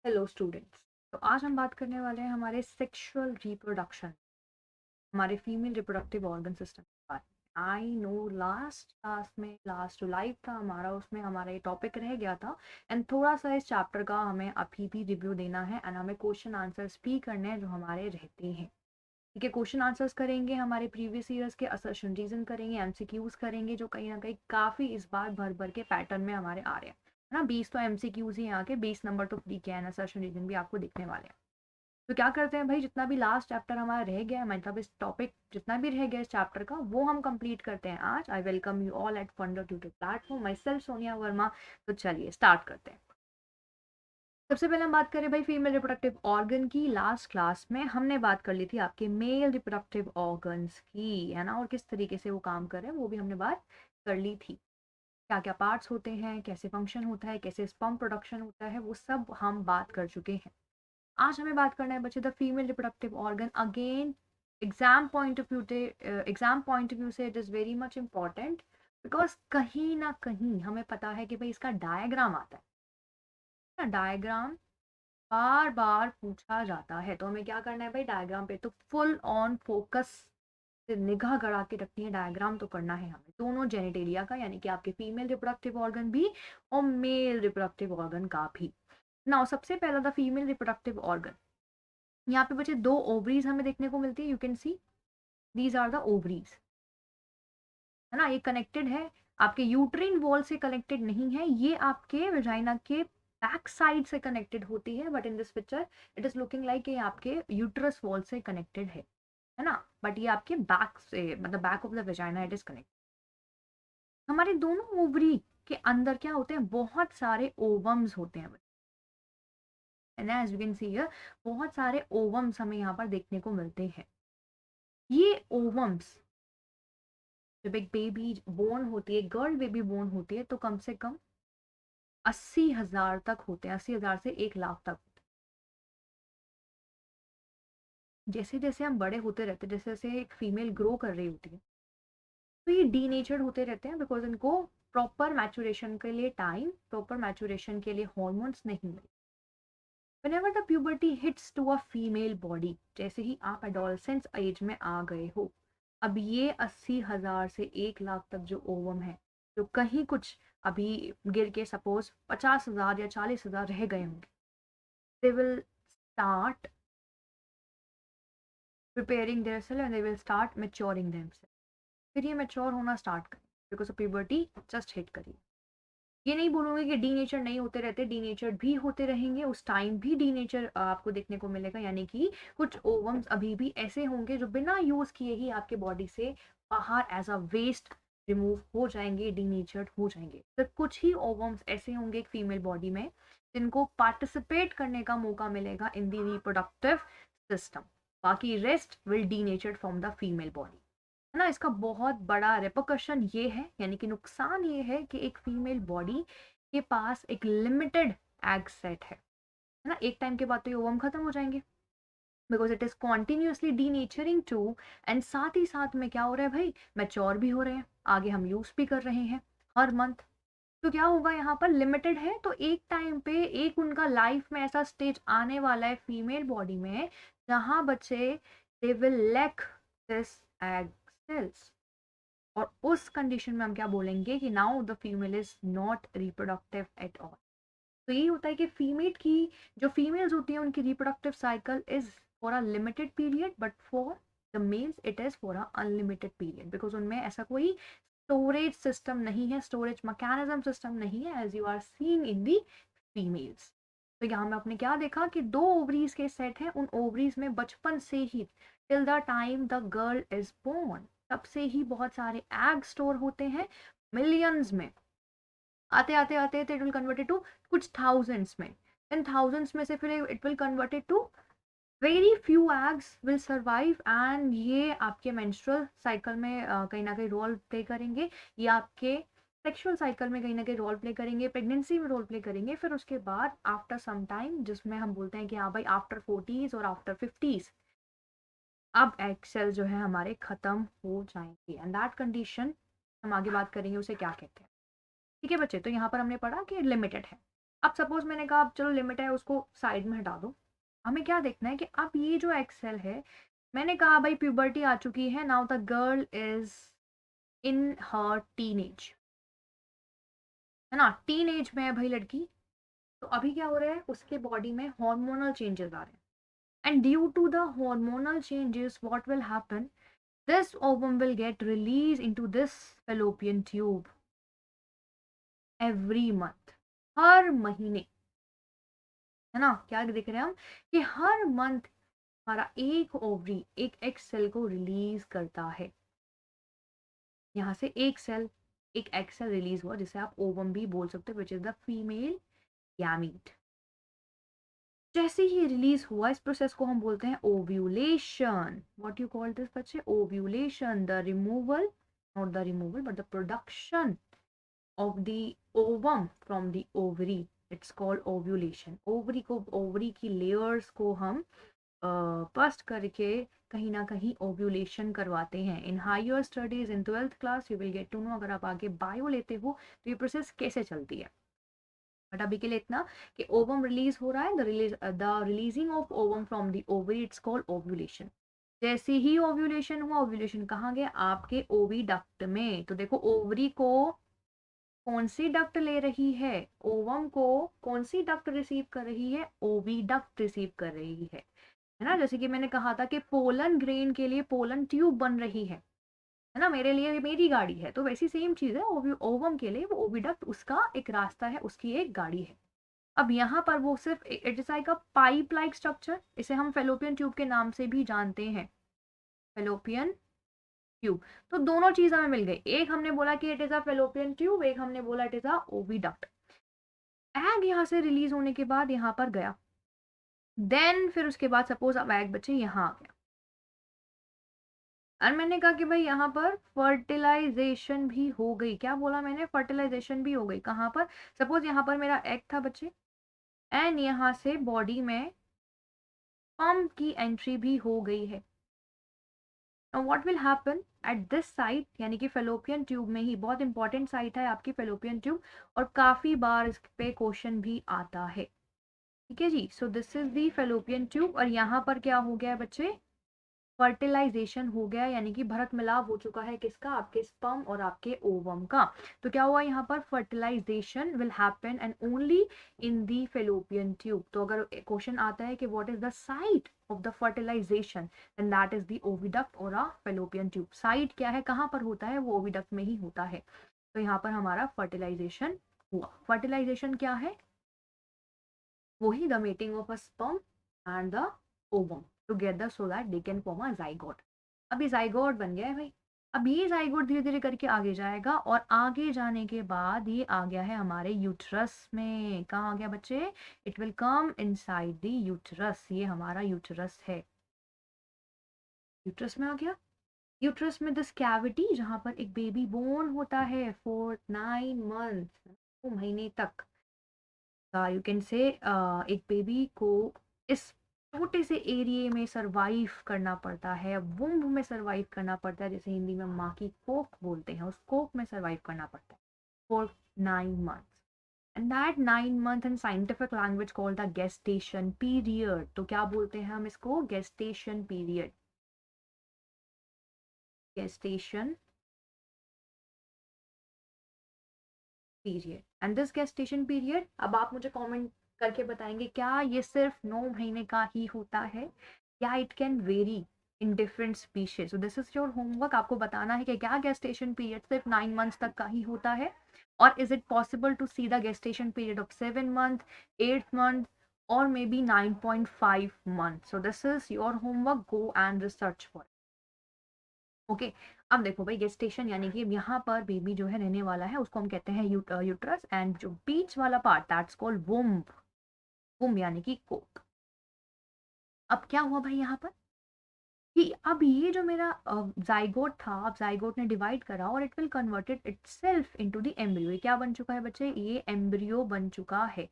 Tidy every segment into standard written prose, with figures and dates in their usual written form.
Hello students. तो आज हम बात करने वाले हैं हमारे सेक्सुअल रिप्रोडक्शन, हमारे फीमेल रिप्रोडक्टिव ऑर्गन सिस्टम के बारे में। आई नो लास्ट क्लास में लास्ट जो लाइव था हमारा, उसमें हमारा ये टॉपिक रह गया था। एंड थोड़ा सा इस चैप्टर का हमें अभी भी रिव्यू देना है एंड हमें क्वेश्चन आंसर्स भी करने हैं जो हमारे रहते हैं। ठीक है, क्वेश्चन आंसर्स करेंगे, हमारे प्रीवियस ईयर्स के असर्शन रीजन करेंगे, एमसीक्यूज करेंगे जो कहीं ना कहीं काफ़ी इस बार भर भर के पैटर्न में हमारे आ रहे हैं, है ना। 20 तो एमसीक्यूज ही यहाँ के, 20 नंबर तो फ्री के हैं, असर्शन रीजन भी आपको दिखने वाले हैं। तो क्या करते हैं भाई, जितना भी लास्ट चैप्टर हमारा रह गया है, मतलब इस टॉपिक जितना भी रह गया इस चैप्टर का, वो हम कंप्लीट करते हैं आज। I welcome you all at funder tutor platform, my self Sonia Verma. तो चलिए स्टार्ट करते हैं। सबसे पहले हम बात करें भाई फीमेल रिप्रोडक्टिव ऑर्गन की। लास्ट क्लास में हमने बात कर ली थी आपके मेल रिप्रोडक्टिव ऑर्गन्स की, है ना, और किस तरीके से वो काम कर रहे हैं वो भी हमने बात कर ली थी। क्या क्या पार्ट्स होते हैं, कैसे फंक्शन होता है, कैसे स्पर्म प्रोडक्शन होता है, वो सब हम बात कर चुके हैं। आज हमें बात करना है बच्चे the female reproductive organ. Again exam point of view से it is very much important, because कहीं ना कहीं हमें पता है कि भाई इसका डायग्राम आता है ना, डायग्राम बार बार पूछा जाता है। तो हमें क्या करना है भाई, डायग्राम पे तो फुल ऑन फोकस से निगाह गड़ा के रखनी है। डायग्राम तो करना है हमें दोनों जेनिटेलिया का, यानी कि आपके फीमेल रिप्रोडक्टिव ऑर्गन भी और मेल रिप्रोडक्टिव ऑर्गन का भी। नाउ सबसे पहला था फीमेल रिप्रोडक्टिव ऑर्गन। यहाँ पे बच्चे दो ओवरीज हमें देखने को मिलती है। You can see these are the ovaries, है ना। ये कनेक्टेड है, आपके यूट्रिन वॉल से कनेक्टेड नहीं है, ये आपके वेजाइना के बैक साइड से कनेक्टेड होती है। But in this picture it is looking like ये आपके यूट्रस वॉल से कनेक्टेड है ना। बट ये आपके बैक से, मतलब back of the vagina it is connected. हमारे दोनों ओवरी के अंदर क्या होते हैं, बहुत सारे ओवम्स होते हैं। And as you can see here, बहुत सारे ओवम्स हमें यहाँ पर देखने को मिलते हैं। ये ओवम्स, जब एक बेबी बोर्न होती है, गर्ल बेबी बोर्न होती है, तो कम से कम 80,000 तक होते हैं, 80,000 से 1 लाख तक। जैसे जैसे हम बड़े होते रहते हैं, जैसे जैसे एक फीमेल ग्रो कर रही होती है, तो ये डीनेचर्ड होते रहते हैं, बिकॉज इनको प्रॉपर मैचुरेशन के लिए टाइम, प्रॉपर मैचुरेशन के लिए हॉर्मोन्स नहीं मिलते। Whenever the puberty hits to a female body, जैसे ही आप एडोलसेंस एज में आ गए हो, अब ये 80,000 से 1 लाख तक जो ओवम है, जो कहीं कुछ अभी गिर के सपोज 50,000 या 40,000 रह गए होंगे, they will start preparing their self and they will start maturing themselves. फिर ये मेच्योर होना स्टार्ट करें, बिकॉज प्यूबर्टी जस्ट हिट करी। ये नहीं बोलूंगी कि डी नेचर नहीं होते रहते, डी नेचर भी होते रहेंगे, उस टाइम भी डी नेचर आपको देखने को मिलेगा। यानी कि कुछ ओवम्स अभी भी ऐसे होंगे जो बिना यूज किए ही आपके बॉडी से बाहर एज अ वेस्ट रिमूव हो जाएंगे, डी नेचर्ड हो जाएंगे। फिर कुछ ही ओवम्स ऐसे होंगे एक फीमेल बॉडी में जिनको पार्टिसिपेट करने का मौका मिलेगा इन द रिप्रोडक्टिव सिस्टम। बाकी rest will D नेचर्ड from the female body, है ना। इसका बहुत बड़ा रिपरकशन ये है, यानी कि नुकसान ये है कि एक फीमेल बॉडी के पास एक लिमिटेड एग सेट है ना। एक टाइम के बाद तो ये ओवम खत्म हो जाएंगे, because it is continuously denaturing too. And साथ ही साथ में क्या हो रहा है भाई, मैच्योर भी हो रहे हैं, आगे हम यूज भी कर रहे हैं हर मंथ। तो क्या होगा, यहाँ पर लिमिटेड है, तो एक टाइम पे एक उनका लाइफ में ऐसा स्टेज आने वाला है फीमेल बॉडी में, जहाँ बच्चे they will lack this egg cells. और उस कंडीशन में हम क्या बोलेंगे कि now the female is not reproductive at all. तो यही होता है कि फीमेल की, जो फीमेल्स होती हैं उनकी reproductive cycle is for a limited period, but for the mails it is for a unlimited period, because उनमें ऐसा कोई स्टोरेज सिस्टम नहीं है, स्टोरेज मैकेनिज्म सिस्टम नहीं है, as you are seeing in the females. तो यहाँ में आपने क्या देखा कि दो ओवरीज के सेट हैं, उन ओवरीज में बचपन से ही till the time the girl is born, तब से ही बहुत सारे एग स्टोर होते हैं, मिलियंस में। आते आते आते इट विल कन्वर्टेड टू कुछ थाउजेंड्स में, इन थाउजेंड्स में से फिर it will converted to very few eggs will survive, and ये आपके मेंस्ट्रुअल साइकिल में कहीं ना कहीं रोल प्ले करेंगे, ये आपके सेक्सुअल साइकिल में कहीं ना कहीं रोल प्ले करेंगे, प्रेगनेंसी में रोल प्ले करेंगे। फिर उसके बाद आफ्टर सम टाइम, जिसमें हम बोलते हैं कि हाँ भाई आफ्टर 40s और आफ्टर 50s, अब एग सेल जो है हमारे खत्म हो जाएंगे, एंड दैट कंडीशन हम आगे बात करेंगे उसे क्या कहते हैं। ठीक है बच्चे, तो यहाँ पर हमने पढ़ा कि लिमिटेड है। अब सपोज मैंने कहा अब चलो लिमिट है उसको साइड में हटा दो, हमें क्या देखना है कि अब ये जो एक्सेल है, मैंने कहा भाई प्यूबर्टी आ चुकी है, now the girl is in her teenage, है ना, टीनेज में है भाई लड़की। तो अभी क्या हो रहा है, उसके बॉडी में हार्मोनल चेंजेस आ रहे हैं, and due to the hormonal changes what will happen, this ovum will get released into this fallopian tube every month, हर महीने, है ना, क्या देख रहे हैं हम कि हर मंथ हमारा एक ओवरी एक एक्स सेल को रिलीज करता है, यहाँ से एक एक्स सेल रिलीज हुआ जिसे आप ओवम भी बोल सकते हो, विच इज द फीमेल गैमीट। जैसे ही रिलीज हुआ इस प्रोसेस को हम बोलते हैं ovulation. What you call this बच्चे, ovulation, the removal, not the removal but the production of the ovum from the ovary, it's called ovulation। Ovary को, ओवरी की लेयर्स को हम पस्ट करके कहीं ना कहीं ओव्यूलेशन करवाते हैं। In higher studies in 12th class you will get to know, अगर आप आगे बायो लेते हो तो ये प्रोसेस कैसे चलती है। बट अभी के लिए इतना कि ओवम रिलीज हो रहा है, the releasing of ovum from the ovary, it's called ovulation. जैसे ही ओव्यूलेशन हुआ, ओव्यूलेशन कहाँ गया, आपके ओवी डक्ट में। तो देखो ओवरी को कौन सी डक्ट ले रही है, ओवम को कौन सी डक्ट रिसीव कर रही है, ओवी डक्ट रिसीव कर रही है ना। जैसे कि मैंने कहा था कि पोलन ग्रेन के लिए पोलन ट्यूब बन रही है ना, मेरे लिए मेरी गाड़ी है, तो वैसी सेम चीज है ओवम के लिए वो ओविडक्ट उसका एक रास्ता है, उसकी एक गाड़ी है। अब यहाँ पर वो सिर्फ it is like a pipe like structure, इसे हम फेलोपियन ट्यूब के नाम से भी जानते हैं, फेलोपियन ट्यूब। तो दोनों चीज हमें मिल गई, एक हमने बोला कि it is a fallopian tube, एक हमने बोला it is a oviduct. Egg यहाँ से रिलीज होने के बाद यहाँ पर गया, देन फिर उसके बाद सपोज अब एग बच्चे यहाँ आ गया, और मैंने कहा कि भाई यहाँ पर फर्टिलाइजेशन भी हो गई। क्या बोला मैंने, फर्टिलाइजेशन भी हो गई। कहाँ पर, सपोज यहाँ पर मेरा एग था बच्चे, एंड यहाँ से बॉडी में स्पर्म की एंट्री भी हो गई है। Now what will happen at this site, यानी कि फेलोपियन ट्यूब में ही, बहुत इंपॉर्टेंट साइट है आपकी फेलोपियन ट्यूब, और काफी बार इस पे क्वेश्चन भी आता है, ठीक है जी। So this is the fallopian tube, और यहाँ पर क्या हो गया बच्चे, फर्टिलाइजेशन हो गया, यानी कि भरत मिलाप हो चुका है किसका, आपके स्पर्म और आपके ओवम का। तो क्या हुआ यहाँ पर, fertilisation will happen and only in the fallopian tube. तो अगर क्वेश्चन आता है कि what is the site of the fertilisation, and that is the oviduct और अ फेलोपियन ट्यूब। साइट क्या है, कहाँ पर होता है, वो ओविडक्ट में ही होता है। तो यहाँ पर हमारा फर्टिलाइजेशन हुआ। फर्टिलाइजेशन क्या है, वही the mating of a sperm and the ovum together so that they can form a zygote. अभी जाइगोट बन गया है भाई। अब ये जाइगोट धीरे धीरे करके आगे जाएगा, और आगे जाने के बाद ये आ गया है हमारे यूट्रस में। कहाँ आ गया बच्चे, it will come inside the uterus, ये हमारा यूट्रस है, यूट्रस में आ गया। यूट्रस में दिस कैविटी जहाँ पर एक बेबी बोर्न होता है फॉर 9 मंथ्स, 2 महीने तक का, यू कैन से एक बेबी को इस छोटे से एरिया में सरवाइव करना पड़ता है, वुम्ब में सरवाइव करना पड़ता है, जैसे हिंदी में माँ की कोख बोलते हैं, उस कोख में सरवाइव करना पड़ता है for 9 months. And that 9 month in scientific language called the gestation period. तो क्या बोलते हैं हम इसको, gestation period, gestation period. And this gestation period, अब आप मुझे कमेंट करके बताएंगे क्या ये सिर्फ 9 महीने का ही होता है, या it can very in different species. So this is your homework, आपको बताना है कि क्या गेस्टेशन पीरियड सिर्फ 9 मंथ्स तक का ही होता है, और is it possible to see the gestation period of 7 month, 8 month, और maybe 9.5 month. So this is your homework, go and research for. Okay, अब देखो भाई, गेस्टेशन यानी कि यहाँ पर बेबी जो है रहने वाला है, उसको हम कहते हैं यूट्रस, एंड जो बीच वाला part that's called womb, womb यानी कि कोक। अब क्या हुआ भाई यहाँ पर कि अब ये जो मेरा जाइगोट था, अब जाइगोट ने डिवाइड करा और it will converted itself into the embryo. ये क्या बन चुका है बच्चे, ये एम्ब्रियो बन चुका है।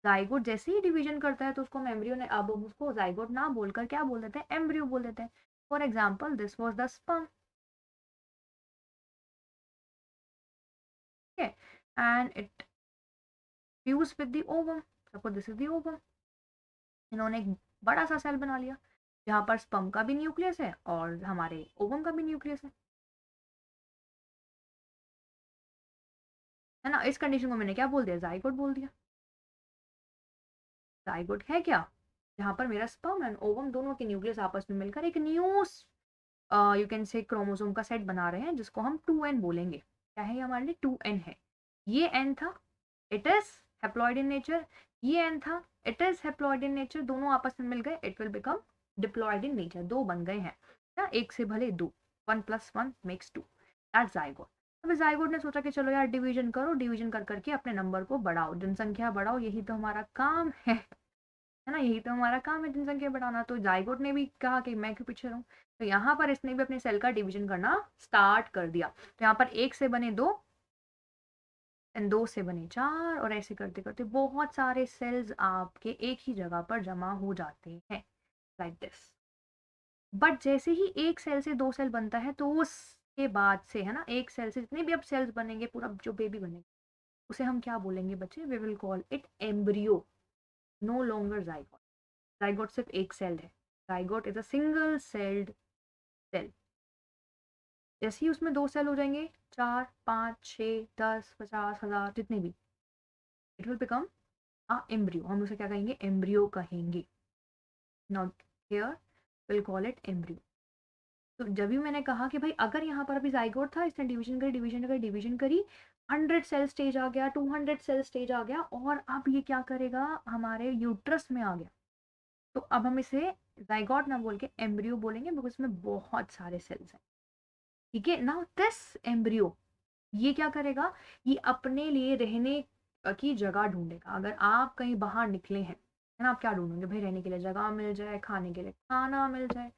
जाइगोट जैसे ही डिवीजन करता है तो उसको हम एम्ब्रियो ने, अब हम उसको जाइगोट ना बोलकर क्या बोल देते हैं, एम्ब्रियो बोल देते हैं। For example this was the sperm, and it fuse with the ovum, suppose this is the ovum. इन्होंने एक बड़ा सा सेल बना लिया जहाँ पर स्पर्म का भी न्यूक्लियस है और हमारे ओवम का भी न्यूक्लियस है ना। इस कंडीशन को मैंने क्या बोल दिया, जाइगोट बोल दिया। जाइगोट है क्या, जहाँ पर मेरा स्पर्म एंड ओवम दोनों के न्यूक्लियस आपस में मिलकर एक new you can say chromosome का सेट बना रहे हैं, जिसको हम 2n बोलेंगे। क्या है ये हमारे लिए, 2n है। ये n था, it is haploid in nature. ये n था, it is haploid in nature. दोनों आपस में मिल गए, it will become diploid in nature. दो बन गए हैं ना, एक से भले दो, 1 + 1 मेक्स 2, दैट्स जाइगोट। अब जाइगोट ने सोचा कि चलो यार डिवीजन करो, डिवीजन कर करके अपने नंबर को बढ़ाओ, जनसंख्या बढ़ाओ, यही तो हमारा काम है ना, यही तो हमारा काम है जनसंख्या बढ़ाना। तो जाइगोट ने भी कहा कि मैं क्यों पीछे रहूं, तो यहाँ पर इसने भी अपने सेल का डिवीजन करना स्टार्ट कर दिया। तो यहाँ पर एक से बने दो एंड दो से बने चार, और ऐसे करते करते बहुत सारे सेल्स आपके एक ही जगह पर जमा हो जाते हैं, लाइक दिस। बट जैसे ही एक सेल से दो सेल बनता है, तो उसके बाद से है ना, एक सेल से जितने भी अब सेल्स बनेंगे, पूरा जो बेबी बनेगा, उसे हम क्या बोलेंगे बच्चे, we will call it embryo, no longer zygote. Zygote सिर्फ एक सेल है, zygote is a single celled cell. जैसे ही उसमें दो सेल हो जाएंगे, 4, 5, 6, 10, 50, 1000 जितने भी, it will become a embryo. हम उसे क्या कहेंगे, एम्ब्रियो कहेंगे। Not here, will call it embryo. तो जब भी मैंने कहा कि भाई अगर यहाँ पर अभी जाइगोट था, इसने डिवीजन करी डिवीजन करी डिवीजन करी, 100 सेल स्टेज आ गया, 200 सेल स्टेज आ गया, और अब ये क्या करेगा, हमारे यूट्रस में आ गया। तो अब हम इसे जाइगोट ना बोल के एम्ब्रियो बोलेंगे, बिकॉज इसमें बहुत सारे सेल्स हैं। ठीक है, नाउ दिस एम्ब्रियो ये क्या करेगा, ये अपने लिए रहने की जगह ढूंढेगा। अगर आप कहीं बाहर निकले हैं, है ना, आप क्या ढूंढोगे भाई, रहने के लिए जगह मिल जाए, खाने के लिए खाना मिल जाए,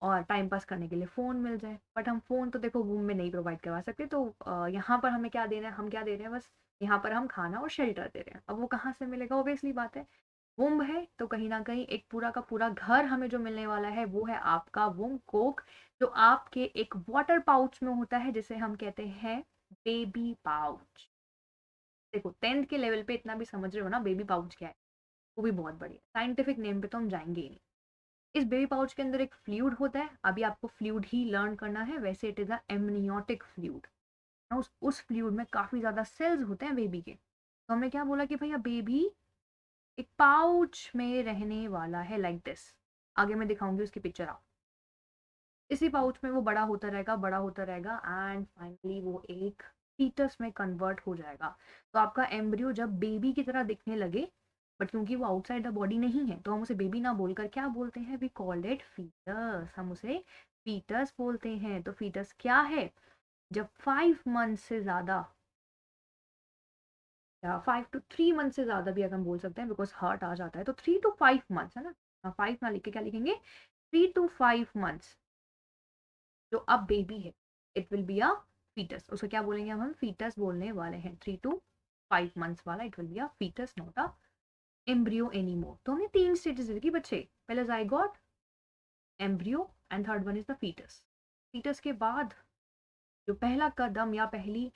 और टाइम पास करने के लिए फ़ोन मिल जाए। बट हम फ़ोन तो देखो वूम में नहीं प्रोवाइड करवा सकते, तो यहाँ पर हमें क्या दे रहे हैं, हम क्या दे रहे हैं, बस यहाँ पर हम खाना और शेल्टर दे रहे हैं। अब वो कहाँ से मिलेगा, ऑब्वियसली बात है, वुम्ब है, तो कहीं ना कहीं एक पूरा का पूरा घर हमें जो मिलने वाला है, वो है आपका वुम्ब कोक, जो आपके एक वाटर पाउच में होता है, जिसे हम कहते हैं बेबी पाउच। देखो 10th के लेवल पे इतना भी समझ रहे हो ना बेबी पाउच क्या है, वो भी बहुत बढ़िया। साइंटिफिक नेम पे तो हम जाएंगे ही नहीं। इस बेबी पाउच के अंदर एक फ्लूइड होता है, अभी आपको फ्लूइड ही लर्न करना है। वैसे it is a amniotic fluid. उस फ्लूइड में काफी ज्यादा सेल्स होते हैं बेबी के। तो हमने क्या बोला कि भैया बेबी एक पाउच में रहने वाला है, लाइक दिस। आगे मैं दिखाऊंगी उसकी पिक्चर आप। इसी पाउच में वो बड़ा होता रहेगा, बड़ा होता रहेगा, एंड फाइनली वो एक फीटस में कन्वर्ट हो जाएगा। तो आपका एम्ब्रियो जब बेबी की तरह दिखने लगे, बट क्योंकि वो आउटसाइड द बॉडी नहीं है, तो हम उसे बेबी ना बोलकर क्या बोलते हैं, वी कॉल्ड इट फीटस। हम उसे फीटस बोलते हैं। तो फीटस क्या है, जब 5 मंथ से ज्यादा, या 5 to 3 मंथ से ज्यादा भी अगर हम बोल सकते हैं, बिकॉज हार्ट आ जाता है, तो 3 to 5 मंथ्स है ना, 5 ना लिख के क्या लिखेंगे, 3 to 5 मंथ्स जो अब बेबी है, it will be a foetus. उसको क्या बोलेंगे, अब हम फीटस बोलने वाले हैं। 3 to 5 मंथ्स वाला it will be a foetus, not a embryo anymore. तो हमने 3 स्टेजेस देखी बच्चे, पहले zygote, embryo, and third one is the foetus. Foetus के बाद जो पहला कदम या पहली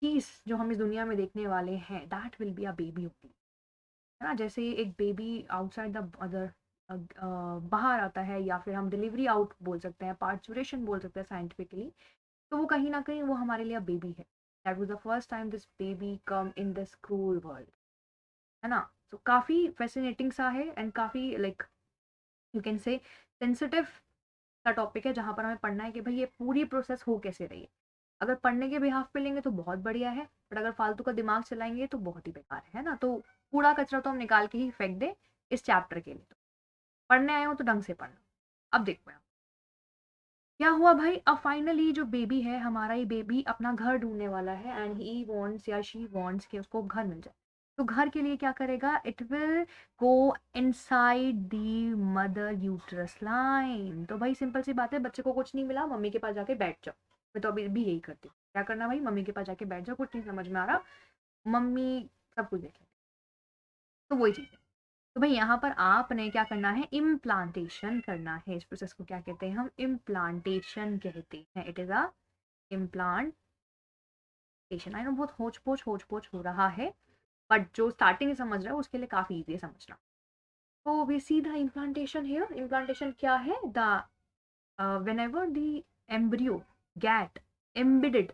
चीज जो हम इस दुनिया में देखने वाले हैं, that will be a baby only, है ना। जैसे एक बेबी आउटसाइड द अदर बाहर आता है, या फिर हम डिलीवरी आउट बोल सकते हैं, पार्चुरेशन बोल सकते हैं साइंटिफिकली, तो वो कहीं ना कहीं वो हमारे लिए बेबी है। That was the first time this baby come in this cruel world, है ना। तो काफ़ी फैसिनेटिंग सा है, एंड काफ़ी like you can say sensitive सा टॉपिक है, जहाँ पर हमें पढ़ना है कि भाई ये पूरी प्रोसेस हो कैसे रही है। अगर पढ़ने के बिहाफ पे लेंगे तो बहुत बढ़िया है, बट अगर फालतू का दिमाग चलाएंगे तो बहुत ही बेकार है ना। तो कूड़ा कचरा तो हम निकाल के ही फेंक दे इस चैप्टर के लिए। तो पढ़ने आए हो तो ढंग से पढ़ना। अब देखो यहाँ क्या हुआ भाई, अब फाइनली जो बेबी है हमारा, ये बेबी अपना घर ढूंढने वाला है, एंड ही वांट्स या शी वांट्स कि उसको घर मिल जाए। तो घर के लिए क्या करेगा, it will go inside the mother uterus line. तो भाई सिंपल सी बात है, बच्चे को कुछ नहीं मिला, मम्मी के पास जाके बैठ जाओ। मैं तो अभी भी यही करती हूँ, क्या करना भाई, मम्मी के पास जाके बैठ जाओ, कुछ नहीं समझ में आ रहा, मम्मी सब कुछ देख लेती। तो वही चीज़ है। तो भाई यहाँ पर आपने क्या करना है, इम्प्लांटेशन करना है। इस प्रोसेस को क्या कहते हैं, हम इम्प्लांटेशन कहते हैं। It is a implant gestation। I know बहुत होच पोच हो रहा है, बट जो स्टार्टिंग समझ रहा है उसके लिए काफी इजी है समझना। तो we see the implantation here. Implantation क्या है? The whenever the embryo get embedded,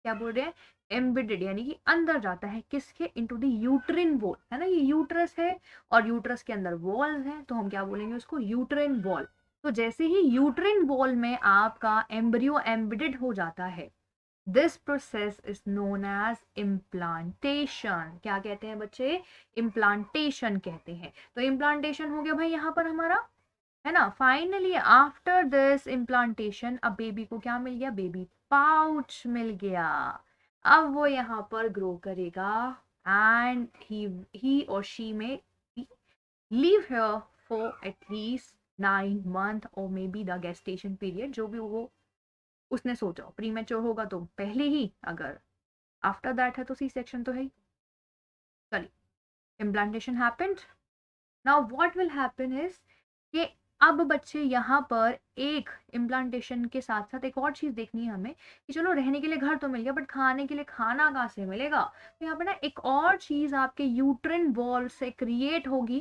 क्या बोल रहे हैं? एम्बेडेड यानी कि अंदर जाता है किसके? इनटू द यूट्रिन वॉल, है ना, ये यूट्रस है और यूट्रस के अंदर वॉल्स हैं, तो हम क्या बोलेंगे उसको? Uterine wall. तो जैसे ही यूट्रिन वॉल में आपका एम्ब्रियो एम्बेडेड हो जाता है, this process is known as implantation. क्या कहते हैं बच्चे? इम्प्लांटेशन कहते हैं। तो इम्प्लांटेशन हो गया भाई यहाँ पर हमारा, है ना। फाइनली आफ्टर दिस इम्प्लांटेशन अब बेबी को क्या मिल गया? बेबी पाउच मिल गया। अब वो यहाँ पर ग्रो करेगा एंड ही और शी में live here for at least 9 month or maybe the gestation period, जो भी वो उसने सोचा। प्री मैच्योर होगा तो पहले ही, अगर आफ्टर दैट है तो सी सेक्शन तो है ही। चलिए, implantation happened. Now what will happen is कि अब बच्चे यहाँ पर एक इम्प्लांटेशन के साथ साथ एक और चीज देखनी है हमें कि चलो रहने के लिए घर तो मिल गया, बट खाने के लिए खाना कहाँ से मिलेगा? तो यहाँ पर ना एक और चीज आपके यूट्रिन वॉल से क्रिएट होगी,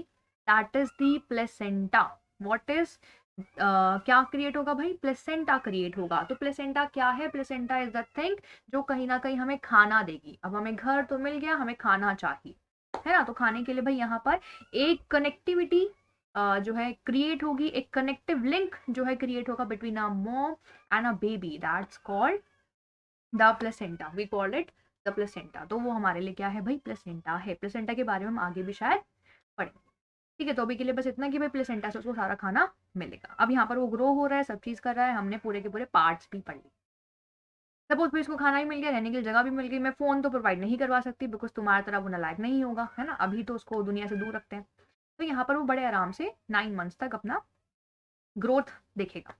that is the placenta. What is क्या क्रिएट होगा भाई? प्लेसेंटा क्रिएट होगा। तो प्लेसेंटा क्या है? प्लेसेंटा इज द थिंग जो कहीं ना कहीं हमें खाना देगी। अब हमें घर तो मिल गया, हमें खाना चाहिए, है ना। तो खाने के लिए भाई यहाँ पर एक कनेक्टिविटी जो है क्रिएट होगी, एक कनेक्टिव लिंक जो है क्रिएट होगा between a mom and a baby, that's called the placenta. We called it the placenta. तो वो हमारे लिए क्या है भाई? प्लेसेंटा है। प्लेसेंटा के बारे में हम आगे भी शायद पढ़ें। ठीक है, तो अभी के लिए बस इतना कि भाई प्लेसेंटा से उसको सारा खाना मिलेगा। अब यहाँ पर वो ग्रो हो रहा है, सब चीज कर रहा है, हमने पूरे के पूरे पार्ट्स भी पढ़ लिए। सपोज भी इसको खाना भी मिल गया, रहने के लिए जगह भी मिल गई, मैं फोन तो प्रोवाइड नहीं करवा सकती बिकॉज तुम्हारी तरह वो नालायक नहीं होगा, है ना। अभी तो उसको दुनिया से दूर रखते हैं। तो यहाँ पर वो बड़े आराम से 9 मंथ्स तक अपना ग्रोथ देखेगा।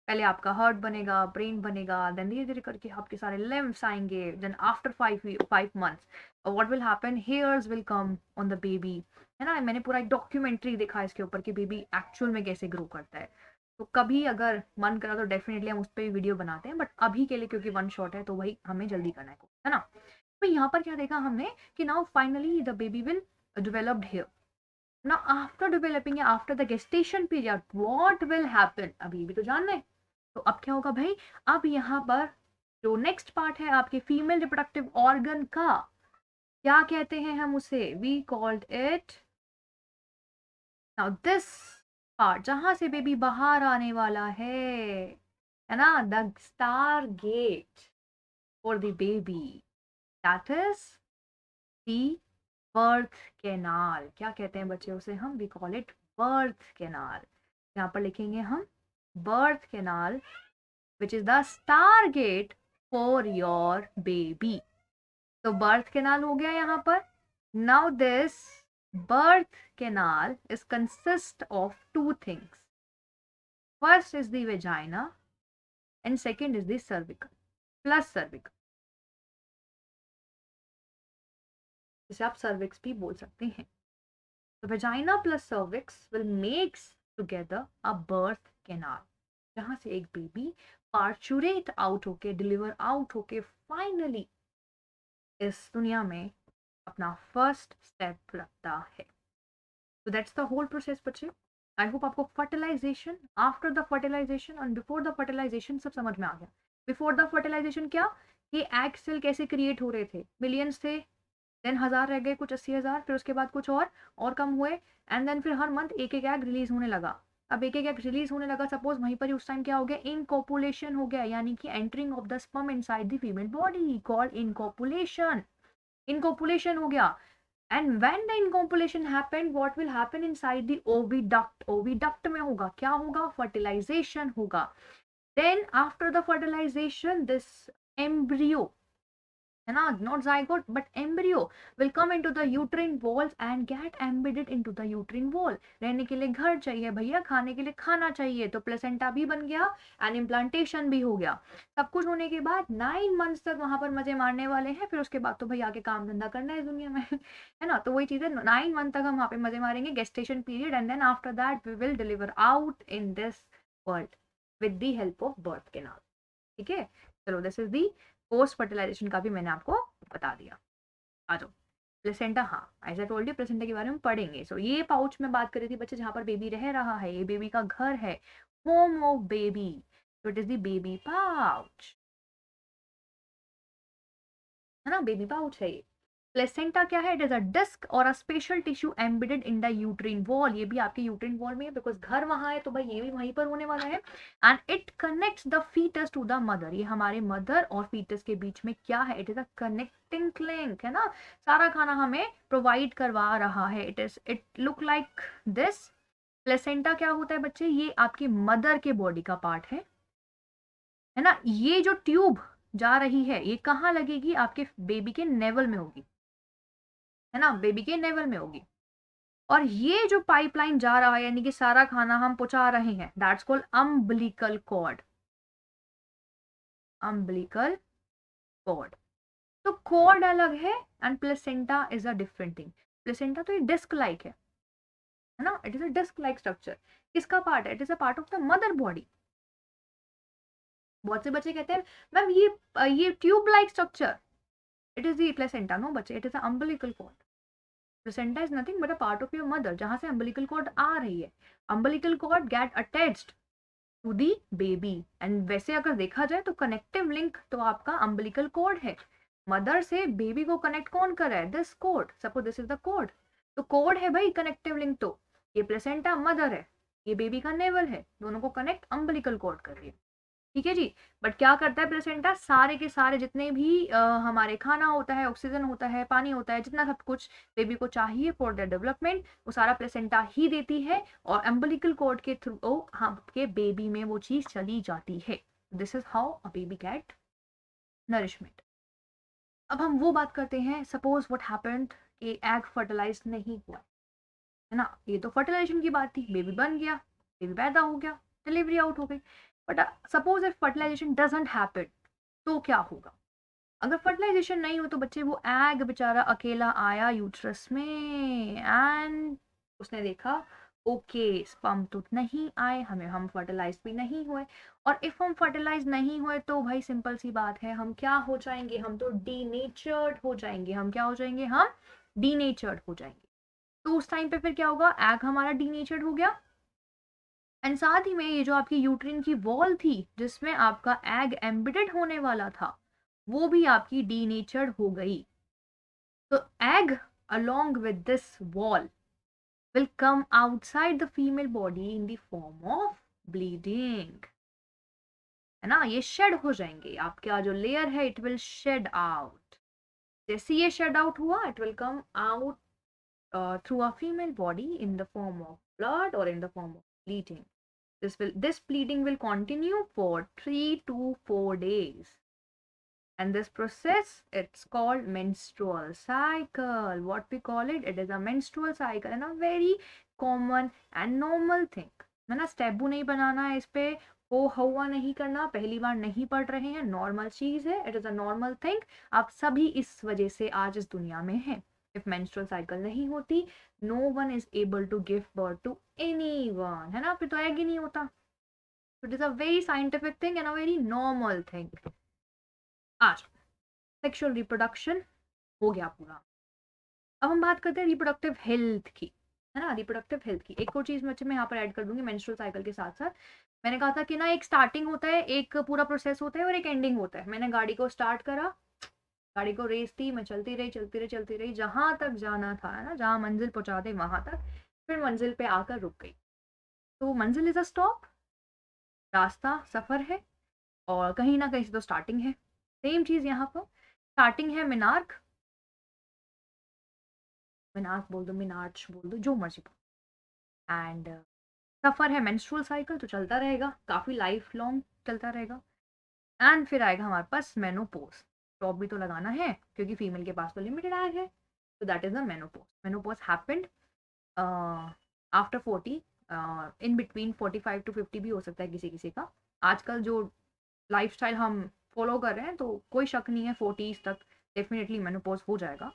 पहले आपका हार्ट बनेगा, ब्रेन बनेगा, देन धीरे धीरे करके आपके सारे लिम्फ्स आएंगे। Then after 5 months what will happen? Hairs will come on the baby, है ना। मैंने पूरा एक डॉक्यूमेंट्री देखा इसके ऊपर कि बेबी एक्चुअल में कैसे ग्रो करता है। तो कभी अगर मन करा तो डेफिनेटली हम उस पर भी वीडियो बनाते हैं, बट अभी के लिए क्योंकि वन शॉट है तो वही हमें जल्दी करना है ना। तो यहाँ पर क्या देखा हमने कि now finally the baby will developed hair. Now after developing, after the gestation period, what will happen? अभी भी तो जानना है। तो अब क्या होगा भाई? अब यहाँ पर जो नेक्स्ट पार्ट है आपके फीमेल रिप्रोडक्टिव ऑर्गन का, क्या कहते हैं हम उसे? We called it, now this part जहां से बेबी बाहर आने वाला है ना, the star gate for the baby, that is the birth canal. क्या कहते हैं बच्चे उसे? हम we call it birth canal. यहाँ पर लिखेंगे हम birth canal which is the star gate for your baby. तो बर्थ कैनाल हो गया यहाँ पर। Now this birth canal is consist of two things. First is the vagina and second is the cervical plus cervical, जिसे आप cervix भी बोल सकते हैं। तो vagina plus cervix will makes together a birth canal, जहां से एक बेबी पार्चुरेट आउट होके, डिलीवर आउट होके फाइनली इस दुनिया में अपना फर्स्ट स्टेप रखता है। तो दैट्स द होल प्रोसेस बच्चे। आई होप आपको फर्टिलाइजेशन, आफ्टर द फर्टिलाइजेशन और बिफोर द फर्टिलाइजेशन सब समझ में आ गया। बिफोर द फर्टिलाइजेशन क्या? कि एग सेल कैसे क्रिएट हो रहे थे? मिलियंस थे, देन 1000 रह गए, कुछ 80,000, फिर उसके बाद कुछ और कम हुए, एंड देन फिर हर मंथ एक एक एग रिलीज होने लगा। अब एक एक एग रिलीज होने लगा, सपोज वहीं पर ही उस टाइम क्या हो गया? इनकॉपुलेशन हो गया, यानी कि entering of the sperm inside the female body called in copulation. In copulation हो गया। And when the incopulation happened, what will happen inside the oviduct? Oviduct में होगा क्या? होगा fertilization होगा। Then after the fertilization, this embryo, है ना, not zygote but embryo will come into the uterine walls and get embedded into the uterine wall. रहने के लिए घर चाहिए भैया, खाने के लिए खाना चाहिए, तो प्लेसेंटा भी बन गया एंड इम्प्लांटेशन भी हो गया। सब कुछ होने के बाद 9 मंथ्स तक वहां पर मजे मारने वाले हैं, फिर उसके बाद तो भैया आके काम धंधा करना है दुनिया में है ना। तो वही चीज है, 9 मंथ तक हम वहां पे मजे मारेंगे, gestation period, and then after that we will deliver out in this world with the help of birth canal. ठीक है, चलो this is the post fertilisation का भी मैंने आपको बता दिया। आ जाओ प्लेसेंटा। हाँ, as I told you placenta के बारे में पढ़ेंगे। सो ये पाउच में बात कर रही थी बच्चे, जहाँ पर बेबी रह रहा है, ये बेबी का घर है, home of baby, so it is the baby pouch, है ना, बेबी पाउच है ये। प्लेसेंटा क्या है? इट इज अ डिस्क और a special tissue embedded in the uterine wall. ये भी आपके यूट्रीन वॉल में है, बिकॉज घर वहां है तो भाई ये भी वहीं पर होने वाला है। And it connects the foetus to the mother. ये हमारे मदर और फीटस के बीच में क्या है? It is a connecting link, है ना, सारा खाना हमें प्रोवाइड करवा रहा है। It look like this. Placenta क्या होता है बच्चे? ये आपकी मदर के बॉडी का पार्ट है ना। ये जो ट्यूब जा रही है ये कहाँ लगेगी? आपके बेबी के नेवल में होगी, है ना, बेबी के नेवल में होगी। और ये जो पाइपलाइन जा रहा है, यानी कि सारा खाना हम पहुंचा रहे हैं, that's called umbilical cord. Umbilical cord. तो कॉर्ड अलग है and placenta is a different thing. Placenta तो ये डिस्क लाइक है ना, it is a disc like structure. किसका पार्ट है? It is a part of the mother body. बहुत से बच्चे कहते हैं मैम ये tube like structure, it is the placenta. No बच्चे, it is a umbilical cord. Placenta is nothing but a part of your mother, जहां से umbilical cord आ रही है। Umbilical cord get attached to the baby. And वैसे अगर देखा जाए तो कनेक्टिव लिंक तो आपका अम्बिलिकल कॉर्ड है। मदर से बेबी को कनेक्ट कौन कर रहा है? This cord. Suppose this is the cord, तो कॉर्ड है भाई कनेक्टिव लिंक। तो ये प्लेसेंटा मदर है, ये बेबी का नेवल है, दोनों को कनेक्ट अम्बिलिकल कॉर्ड कर रही है। ठीक है जी। बट क्या करता है प्लेसेंटा? सारे के सारे जितने भी हमारे खाना होता है, ऑक्सीजन होता है, पानी होता है, जितना सब कुछ बेबी को चाहिए फॉर द डेवलपमेंट, वो सारा प्लेसेंटा ही देती है। और अम्बिलिकल कॉर्ड के थ्रू आपके बेबी में वो चीज चली जाती है। This is how a baby get nourishment. अब हम वो बात करते हैं, सपोज व्हाट हैपेंड कि एग फर्टिलाइज नहीं हुआ, है ना। ये तो फर्टिलाइजेशन की बात थी, बेबी बन गया, बेबी पैदा हो गया, डिलीवरी आउट हो गई। But suppose if fertilisation doesn't happen, तो क्या होगा? अगर फर्टिलाइजेशन नहीं हो तो बच्चे वो एग बेचारा अकेला आया यूट्रस में एंड उसने देखा ओके स्पर्म तो नहीं आए, हम फर्टिलाइज भी नहीं हुए। और इफ हम फर्टिलाइज नहीं हुए तो भाई सिंपल सी बात है, हम क्या हो जाएंगे? हम तो डीनेचर्ड हो जाएंगे। हम क्या हो जाएंगे? हम डीनेचर्ड हो जाएंगे। तो उस टाइम पे फिर क्या होगा? एग हमारा डीनेचर्ड हो गया एंड साथ ही में ये जो आपकी यूट्रिन की वॉल थी जिसमें आपका एग एम्बेडेड होने वाला था, वो भी आपकी डीनेचर्ड हो गई। तो egg along with this wall will come outside the female body in the form of bleeding, है ना। ये शेड हो जाएंगे, आपका जो लेयर है इट विल शेड आउट। जैसे ये शेड आउट हुआ it will come out through a female body in the form of blood or in the form of bleeding. This bleeding will continue for 3 to 4 days. And this process, it's called menstrual cycle. What we call it? It is a menstrual cycle and a very common and normal thing. है ना, स्टेबू नहीं बनाना है इस पे, हो हवा नहीं करना, पहली बार नहीं पढ़ रहे हैं, नॉर्मल चीज है, it is a normal thing. आप सभी इस वजह से आज इस दुनिया में हैं। इफ मेंस्ट्रुअल साइकिल नहीं होती, no one is able to give birth to anyone, है ना, फिर तो एग ही नहीं होता। It is a very scientific thing and a very normal thing. आज सेक्सुअल रिप्रोडक्शन हो गया पूरा। अब हम बात करते हैं रिप्रोडक्टिव हेल्थ की, है ना, रिप्रोडक्टिव हेल्थ की। एक और चीज बच्चे मैं यहाँ पर ऐड कर दूंगी मेंस्ट्रुअल साइकिल के साथ साथ। मैंने कहा था कि ना एक स्टार्टिंग होता है, एक पूरा प्रोसेस होता है और एक एंडिंग होता है। मैंने गाड़ी को स्टार्ट करा, गाड़ी को रेस दी, मैं चलती रही चलती रही चलती रही, जहां तक जाना था, है ना, जहां मंजिल पहुंचा दे वहां तक। फिर मंजिल पे आकर रुक गई। तो मंजिल इज अ स्टॉप, रास्ता सफर है, और कहीं ना कहीं से तो स्टार्टिंग है। सेम चीज यहाँ पर, स्टार्टिंग है मिनार्क, मिनार्क बोल दो, मिनार्च बोल दो, जो मर्जी बोल। एंड सफर है मेंस्ट्रुअल साइकिल, तो चलता रहेगा, काफी लाइफ लॉन्ग चलता रहेगा। एंड फिर आएगा हमारे पास मेनोपोज। स्टॉप भी तो लगाना है क्योंकि फीमेल के पास तो लिमिटेड एग है। तो that is the menopause. Menopause happened after 40, in between 45 to 50 भी हो सकता है किसी किसी का। आजकल जो लाइफस्टाइल हम फॉलो कर रहे हैं तो कोई शक नहीं है 40s तक डेफिनेटली मेनोपोज हो जाएगा।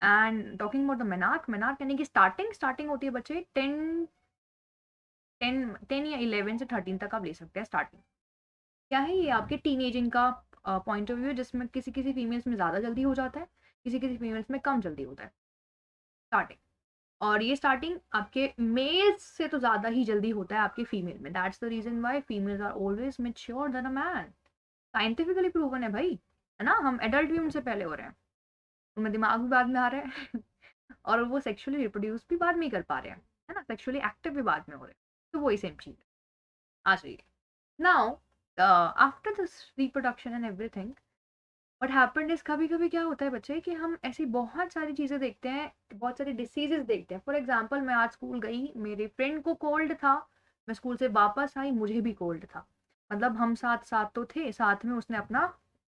And talking about the menarche, menarche यानी कि स्टार्टिंग होती है बच्चे 10 या 11 से 13 तक आप ले सकते हैं स्टार्टिंग। क्या है ये? आपके टीनेजिंग का पॉइंट ऑफ व्यू है जिसमें किसी किसी फीमेल्स में ज़्यादा जल्दी हो जाता है, किसी किसी फीमेल्स में कम जल्दी होता है स्टार्टिंग। और ये स्टार्टिंग आपके मेल्स से तो ज़्यादा ही जल्दी होता है आपके फीमेल में। That's the reason why females are always mature than a man. Scientifically proven है भाई, है ना। हम एडल्ट भी उनसे पहले हो रहे हैं, उनमें दिमाग भी बाद में आ रहा है और वो सेक्सुअली रिप्रोड्यूस भी बाद में ही कर पा रहे हैं, है ना। सेक्सुअली एक्टिव भी बाद में हो रहे हैं, तो वही सेम चीज़ आ जाइए। Now after this reproduction and everything, what happened is कभी कभी क्या होता है बच्चे कि हम ऐसी बहुत सारी चीज़ें देखते हैं, बहुत सारी डिसीजेस देखते हैं। फॉर एग्जाम्पल, मैं आज स्कूल गई, मेरे फ्रेंड को कोल्ड था, मैं स्कूल से वापस आई, मुझे भी कोल्ड था। मतलब हम साथ साथ तो थे, साथ में उसने अपना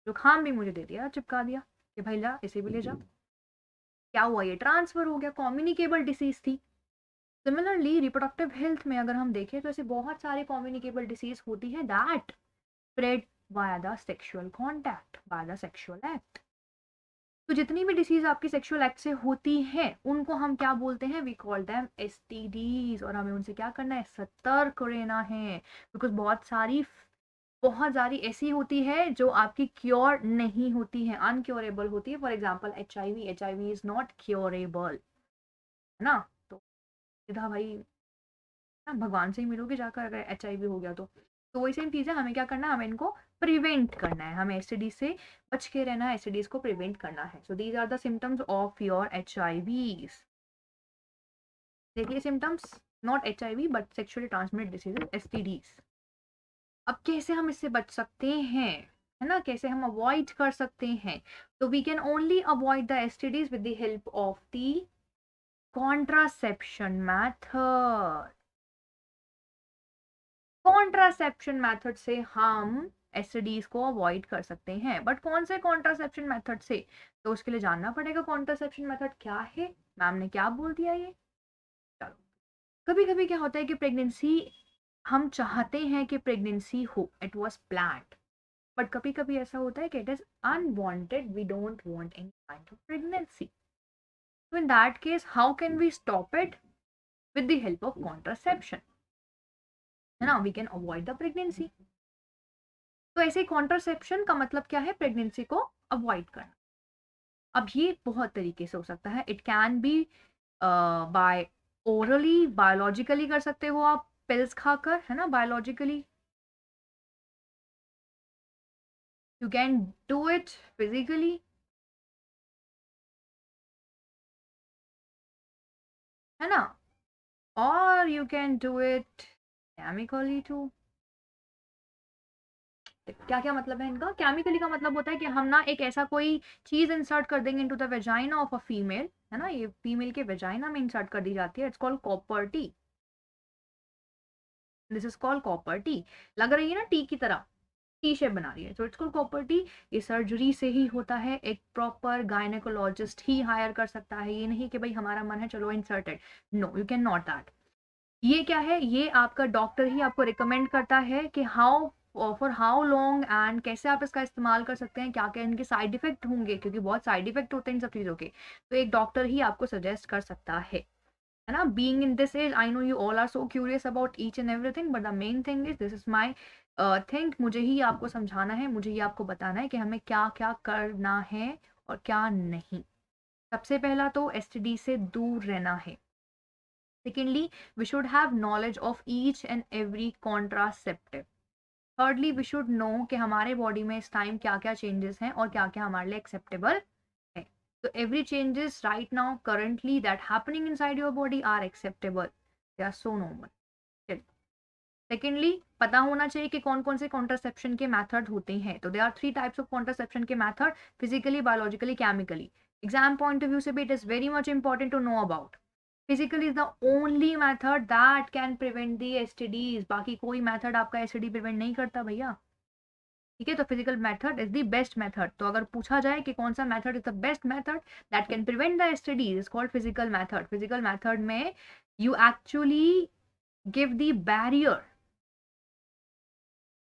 जुकाम भी मुझे दे दिया, चिपका दिया कि भाई ला इसे भी ले जा। क्या हुआ, ये ट्रांसफर हो गया, कम्युनिकेबल डिसीज थी। सिमिलरली रिप्रोडक्टिव हेल्थ में अगर हम देखें तो ऐसे बहुत सारे कम्युनिकेबल डिसीज होती है that spread via the sexual contact, by the sexual act। तो जितनी भी डिसीज आपकी सेक्सुअल एक्ट से होती है उनको हम क्या बोलते हैं, वी कॉल देम एसटीडीज। और हमें उनसे क्या करना है, सतर्क रहना है, बिकॉज बहुत सारी ऐसी होती है जो आपकी क्योर नहीं होती है, अनक्योरेबल होती है। For example H I V is not curable, है ना। तो सीधा भाई ना भगवान से ही मिलोगे जाकर अगर एच हो गया तो वही सेम चीज़ है। हमें क्या करना है, हमें इनको प्रिवेंट करना है, हमें एसटीडी से बच के रहना है, एसटीडीज को प्रिवेंट करना है। So these are the symptoms of your HIVs. देखिए symptoms, not HIV but sexually transmitted diseases, STDs. अब कैसे हम इससे बच सकते हैं, है ना, कैसे हम अवॉइड कर सकते हैं। तो we can only avoid the STDs with the help of the contraception method. Contraception method से हम एसटीडीज को अवॉइड कर सकते हैं, बट कौन से कॉन्ट्रासेप्शन मेथड से, तो उसके लिए जानना पड़ेगा कॉन्ट्रासेप्शन मेथड क्या है, मैम ने क्या बोल दिया ये। चलो, कभी कभी क्या होता है कि प्रेगनेंसी, हम चाहते हैं कि प्रेगनेंसी हो, इट वाज प्लान्ड, बट कभी कभी ऐसा होता है कि it is unwanted, we don't want any kind of pregnancy. तो in that case how can we stop it, with the help of contraception, है ना, we can avoid the pregnancy. तो ऐसे कॉन्ट्रासेप्शन का मतलब क्या है, प्रेगनेंसी को अवॉइड करना। अब ये बहुत तरीके से हो सकता है, it can be by orally, biologically कर सकते हो आप पिल्स खाकर, है ना, biologically. You can do it physically, है ना, और you can do it chemically too. क्या क्या मतलब है इनका, केमिकली का मतलब होता है कि हम ना एक ऐसा कोई चीज इंसर्ट कर देंगे into the vagina of a female, है ना, ये फीमेल के वेजाइना में इंसर्ट कर दी जाती है, it's called copper T. This is called copper T. लग रही है ना टी की तरह, टी शेप बना रही है, so it's called copper T. ये सर्जरी से ही होता है, एक प्रॉपर गायनेकोलॉजिस्ट ही हायर कर सकता है, ये नहीं कि भाई हमारा मन है चलो inserted, no you can not that. ये क्या है, ये आपका डॉक्टर ही आपको रिकमेंड करता है कि how, for how long and कैसे आप इसका इस्तेमाल कर सकते हैं, क्या क्या इनके साइड इफेक्ट होंगे, क्योंकि बहुत साइड इफेक्ट होते हैं इन सब चीज़ों के, तो एक डॉक्टर ही आपको सजेस्ट कर सकता है ना। Being in this age, I know you all are so curious about each and everything, but the main thing is this is my thing, मुझे ही आपको समझाना है, मुझे ही आपको बताना है कि हमें क्या क्या करना है और क्या नहीं। सबसे पहला तो एसटीडी से दूर रहना है। Secondly, we should have knowledge of each and every contraceptive. Thirdly, we should know कि हमारे बॉडी में इस टाइम क्या क्या चेंजेस हैं और क्या क्या हमारे लिए एक्सेप्टेबल है। तो every changes right now currently that happening inside your body are acceptable. They are so normal. चलिए, सेकेंडली पता होना चाहिए कि कौन कौन से कॉन्ट्रासेप्शन के मेथड होते हैं। तो they are 3 types of contraception के method, physically, biologically, chemically. Exam point of view से भी it is very much important to know about. Physically is the only method that can prevent the STDs, बाकी कोई method आपका STD prevent नहीं करता भैया, ठीक है। तो physical method is the best method. तो अगर पूछा जाए कि कौन सा method is the best method that can prevent the STDs, is called physical method. Physical method में you actually give the barrier,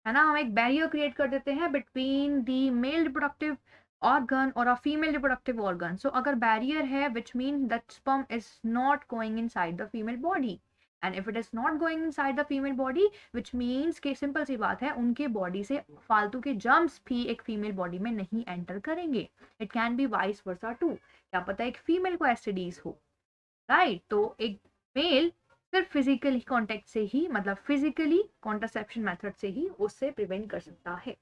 है ना, हम एक बैरियर क्रिएट कर देते हैं between the male reproductive organ और a female reproductive organ. So अगर बैरियर है which mean that sperm is not going inside the female body and if it is not going inside the female body, which means कि simple सी बात है, उनके body से फालतू के जर्म्स भी एक फीमेल बॉडी में नहीं एंटर करेंगे. It can be vice versa too. क्या पता एक फीमेल को एसटीडीज हो, राइट. तो एक मेल सिर्फ फिजिकली कॉन्टेक्ट से ही, मतलब फिजिकली कॉन्ट्रासेप्शन मेथड से ही उससे प्रिवेंट कर सकता है.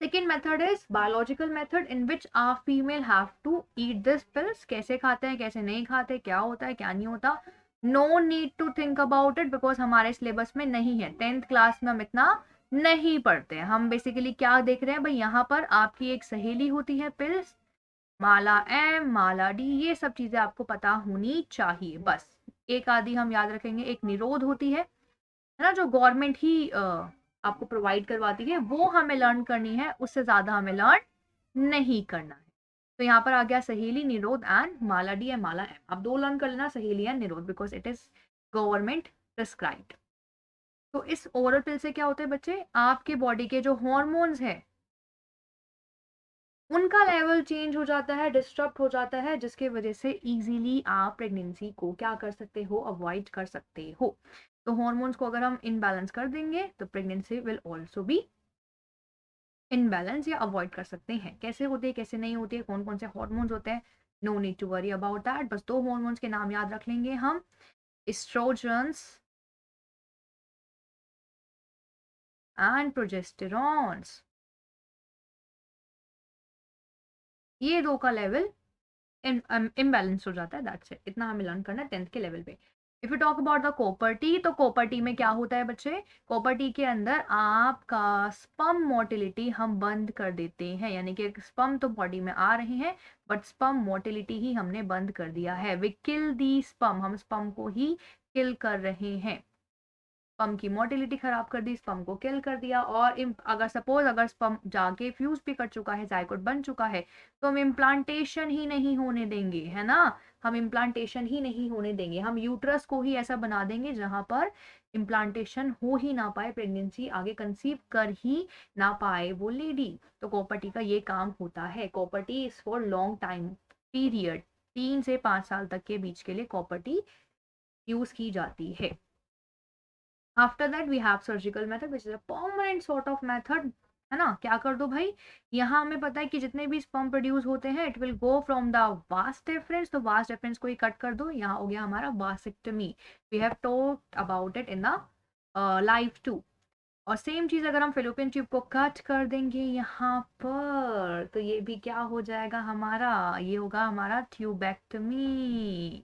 Second method is biological method in which a female have to eat this pills. कैसे खाते हैं, कैसे नहीं खाते, क्या होता है, क्या नहीं होता, no need to think about it, because हमारे सिलेबस में नहीं है. 10th क्लास में हम इतना नहीं पढ़ते हैं. हम बेसिकली क्या देख रहे हैं भाई, यहाँ पर आपकी एक सहेली होती है पिल्स, माला एम, माला डी, ये सब चीजें आपको पता होनी चाहिए. बस एक आदि हम याद रखेंगे, एक निरोध होती है ना, जो गवर्नमेंट ही आपको प्रोवाइड करवाती है, वो हमें लर्न करनी है, उससे ज्यादा हमें लर्न नहीं करना है. तो यहाँ पर आ गया Saheli, Nirodh and Mala D and Mala M. आप दो लर्न कर लेना, Saheli and Nirodh, because it is government prescribed. तो इस ओरल पिल से क्या होता है बच्चे, आपके बॉडी के जो हॉर्मोन्स है उनका लेवल चेंज हो जाता है, डिस्टर्ब हो जाता है, जिसके वजह से इजीली आप प्रेगनेंसी को क्या कर सकते हो, अवॉइड कर सकते हो. तो हॉर्मोन्स को अगर हम इनबैलेंस कर देंगे तो pregnancy will also be imbalance, या अवॉइड कर सकते हैं. कैसे होते हैं, कैसे नहीं होती है, कौन कौन से हॉर्मोन्स होते हैं, no need to worry about that. बस दो हॉर्मोन्स के नाम याद रख लेंगे हम, एस्ट्रोजन्स एंड प्रोजेस्टेरॉन्स. ये दो का लेवल इम्बैलेंस हो जाता है. That's it. इतना हमें लर्न करना है 10th के लेवल पे. If you talk about the copper T, तो कॉपर-टी में क्या होता है बच्चे, कॉपर-टी के अंदर आपका स्पर्म मोटिलिटी हम बंद कर देते हैं. यानी कि स्पर्म तो बॉडी में आ रहे हैं, बट स्पर्म मोटिलिटी ही हमने बंद कर दिया है. वी किल दी स्पर्म, हम स्पर्म को ही किल कर रहे हैं. स्पर्म की मोटिलिटी खराब कर दी, स्पर्म को किल कर दिया. और अगर सपोज अगर स्पर्म जाके फ्यूज भी कर चुका है, जायगोट बन चुका है, तो हम इम्प्लांटेशन ही नहीं होने देंगे, है ना. हम इम्प्लांटेशन ही नहीं होने देंगे. हम यूट्रस को ही ऐसा बना देंगे जहां पर इम्प्लांटेशन हो ही ना पाए, प्रेगनेंसी आगे कंसीव कर ही ना पाए वो लेडी. तो कॉपर-टी का ये काम होता है. Copper T is for long time period, 3 से 5 साल तक के बीच के लिए कॉपर-टी यूज की जाती है. After that we have surgical method which is a permanent sort of method, है ना. क्या कर दो भाई, यहाँ हमें पता है कि जितने भी स्पर्म प्रोड्यूस होते हैं it will go from the vast difference, तो वास्ट डिफरेंस को ही कट कर दो. यहाँ हो गया हमारा vasectomy. We have talked about it in the life 2. और सेम चीज अगर हम फेलोपियन ट्यूब को कट कर देंगे यहाँ पर, तो ये भी क्या हो जाएगा हमारा, ये होगा हमारा ट्यूबेक्टमी.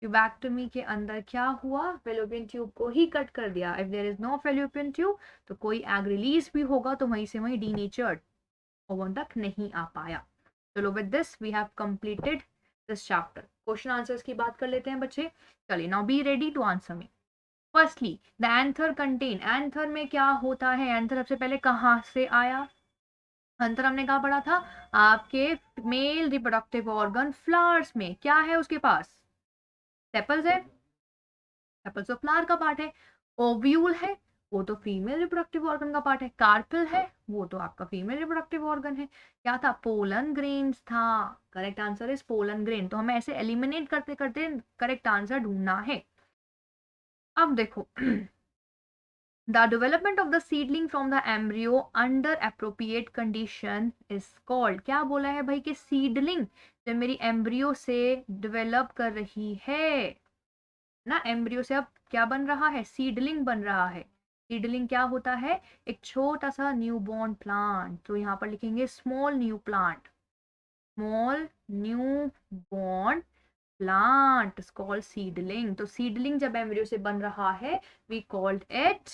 ट्यूबैक्टमी के अंदर क्या हुआ, फेलोपियन ट्यूब को ही कट कर दिया. If there is no fallopian tube तो कोई एग रिलीज भी होगा तो वहीं से वहीं डीनेचर्ड ओवन तक नहीं आ पाया. चलो with this we have completed this chapter. Question answers की बात कर लेते हैं बच्चे. चलिए now be ready to answer me. Firstly the anther content, anther में क्या होता है, एंथर सबसे पहले कहाँ से आया, एंथर हमने कहा पढ़ा था, आपके मेल रिप्रोडक्टिव ऑर्गन फ्लावर्स में क्या है उसके पास, सेपल्स है, सेपल्स तो फ्लावर का पार्ट है. ओव्यूल है, वो तो फीमेल रिप्रोडक्टिव ऑर्गन का पार्ट है. कार्पेल है, वो तो आपका फीमेल रिप्रोडक्टिव ऑर्गन है. क्या था, पोलन ग्रेन्स था. Correct answer is pollen grain. तो हमें ऐसे एलिमिनेट करते करते करेक्ट आंसर ढूंढना है. अब देखो the development of the seedling from the embryo under appropriate condition is called, क्या बोला है भाई कि सीडलिंग जो मेरी एम्ब्रियो से डेवलप कर रही है ना, एम्ब्रियो से अब क्या बन रहा है, सीडलिंग बन रहा है. सीडलिंग क्या होता है, एक छोटा सा न्यू बॉर्न प्लांट. तो यहाँ पर लिखेंगे small new plant, small new born plant is called seedling. तो सीडलिंग जब एम्ब्रियो से बन रहा है वी कॉल्ड इट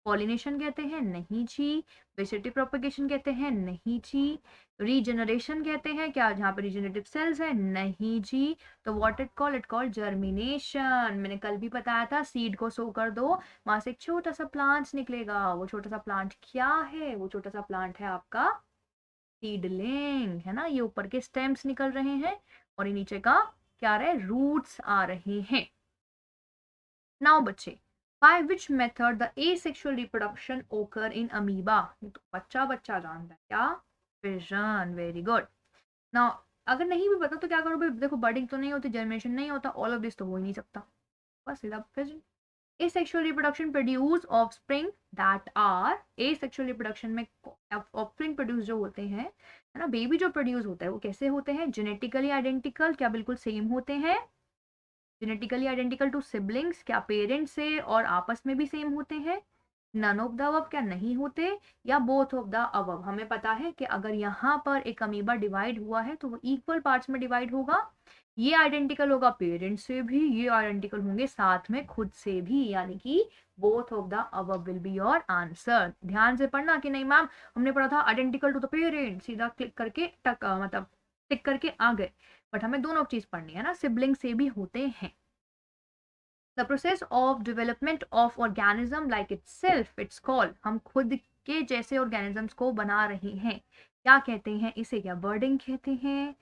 पॉलिनेशन कहते हैं, नहीं जी. वेजिटेटिव प्रोपगेशन कहते हैं, नहीं जी. रीजनरेशन कहते हैं क्या, जहाँ पर रीजनरेटिव सेल्स है, नहीं जी. तो व्हाट इट कॉल्ड जर्मिनेशन. मैंने कल भी बताया था, सीड को सो कर दो, वहां से एक छोटा सा प्लांट निकलेगा. वो छोटा सा प्लांट क्या है, वो छोटा सा प्लांट है आपका सीडलिंग, है ना. ये ऊपर के स्टेम्स निकल रहे हैं और ये नीचे का क्या रहे, रूट्स आ रहे हैं. नाउ बच्चे, by which method the asexual reproduction occur in amoeba, ये तो बच्चा जानता है क्या, fission. very good. now अगर नहीं भी पता तो क्या करो भाई, देखो बर्डिंग तो नहीं होती, जर्मिनेशन नहीं होता, ऑल ऑफ दिस तो हो ही नहीं सकता, बस सीधा fission. asexual reproduction produce offspring that are asexual reproduction में offspring produce जो होते हैं, है ना, बेबी जो प्रोड्यूस होता है वो कैसे होते हैं, जेनेटिकली आइडेंटिकल, क्या बिल्कुल सेम होते हैं, जेनेटिकली आइडेंटिकल टू सिबलिंग्स, क्या पेरेंट्स से और आपस में भी सेम होते हैं, नन ऑफ द अबव, क्या नहीं होते, या बोथ ऑफ द अबव। हमें पता है कि अगर यहाँ पर एक अमीबा डिवाइड हुआ है तो वो इक्वल पार्ट्स में डिवाइड होगा, ये आइडेंटिकल होगा पेरेंट्स से भी, ये आइडेंटिकल होंगे साथ में खुद से भी, यानी कि both of the above will be your answer. ध्यान से पढ़ना कि नहीं मैम हमने पढ़ा था आइडेंटिकल टू द पेरेंट, सीधा क्लिक करके मतलब टिक करके आ गए, बट हमें दोनों चीज पढ़नी है ना, सिबलिंग से भी होते हैं। The process of development of organism like itself, it's called, हम खुद के जैसे organisms को बना रहे हैं, क्या कहते हैं इसे, क्या बर्डिंग कहते हैं,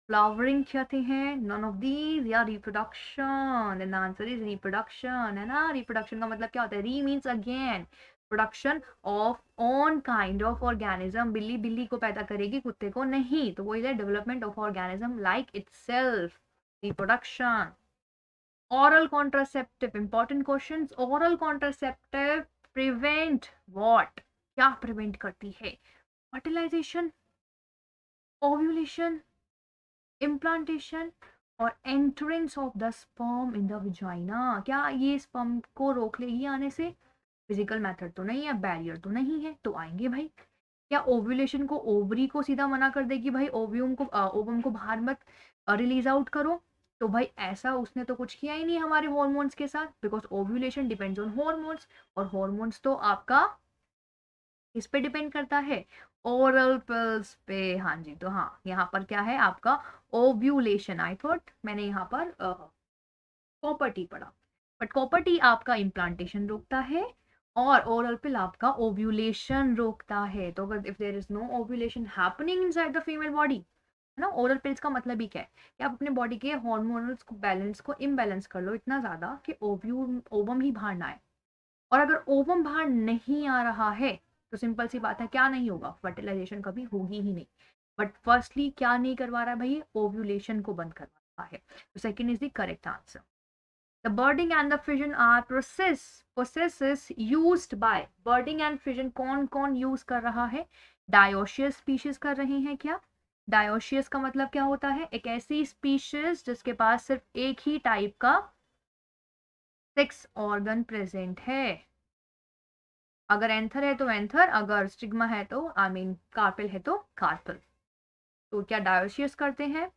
फ्लावरिंग कहते हैं, none of these, या reproduction, and the answer is reproduction, है ना। reproduction का मतलब क्या होता है, re means again, production of on kind of organism, बिल्ली बिल्ली को पैदा करेगी कुत्ते को नहीं, तो वो is development of organism like itself, reproduction. oral contraceptive, important questions, oral contraceptive prevent what, क्या प्रिवेंट करती है, फर्टिलाइजेशन, ओव्यूलेशन, इम्प्लांटेशन और entrance of the sperm in the vagina, क्या ये स्पर्म को रोक लेगी आने से, फिजिकल मेथड तो नहीं है, बैरियर तो नहीं है, तो आएंगे भाई। क्या ओव्यूलेशन को ओवरी को सीधा मना कर देगी भाई, ओव्यूम को ओवम को बाहर मत रिलीज आउट करो, तो भाई ऐसा उसने तो कुछ किया ही नहीं हमारे हॉर्मोन्स के साथ, because ovulation depends on hormones, और हॉर्मोन्स तो आपका किस पे डिपेंड करता है, ओरल पिल्स पे। हाँ जी, तो हाँ यहाँ पर क्या है आपका ओव्यूलेशन, आई थॉट मैंने यहाँ पर कॉपर टी पढ़ा, बट कॉपर टी आपका इम्प्लांटेशन रोकता है और ओरल पिल आपका ओव्यूलेशन रोकता है। तो अगर if there is no ovulation happening inside the female body, है ना, ओरल पिल्स का मतलब ही क्या है कि आप अपने बॉडी के हॉर्मोनल्स को बैलेंस को इम्बैलेंस कर लो इतना ज्यादा कि ओवम ही बाहर ना आए, और अगर ओवम बाहर नहीं आ रहा है तो सिंपल सी बात है क्या नहीं होगा, फर्टिलाइजेशन कभी होगी ही नहीं। बट फर्स्टली क्या नहीं करवा रहा है भाई, ओव्यूलेशन को बंद करवा रहा है, तो second is the correct answer. The budding and the fission are processes used by, budding and fission कौन कौन यूज कर रहा है, डायोशियस स्पीशीज कर रही हैं क्या, डायोशियस का मतलब क्या होता है, एक ऐसी स्पीशीज जिसके पास सिर्फ एक ही टाइप का सेक्स ऑर्गन प्रेजेंट है, अगर एंथर है तो एंथर, अगर स्टिग्मा है तो आई मीन कार्पेल है तो कार्पेल, तो क्या डायोशियस करते हैं,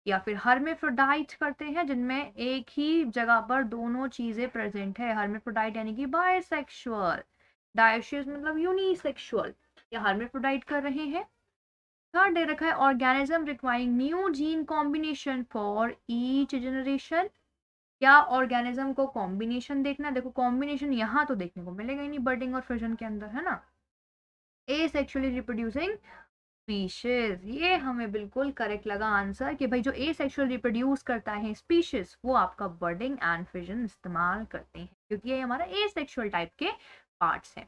या फिर हर्मेफ्रोडाइट करते हैं जिनमें एक ही जगह पर दोनों चीजें प्रेजेंट है, हर्मेफ्रोडाइट यानी कि बायसेक्सुअल, डायोशियस मतलब यूनिसेक्सुअल, या हर्मेफ्रोडाइट कर रहे हैं। थर्ड दे रखा है organism requiring new gene combination for each generation, क्या ऑर्गेनिज्म को कॉम्बिनेशन देखना, देखो कॉम्बिनेशन यहाँ तो देखने को मिलेगा ही नहीं बर्डिंग और फ्यूजन के अंदर, है ना। एसेक्सुअली रिप्रोड्यूसिंग स्पीशीज, ये हमें बिल्कुल करेक्ट लगा आंसर कि भाई जो एसेक्सुअल रिप्रोड्यूस करता है स्पीशीज वो आपका बर्डिंग एंड फिजन इस्तेमाल करते हैं, क्योंकि ये हमारा एसेक्सुअल टाइप के पार्ट्स हैं।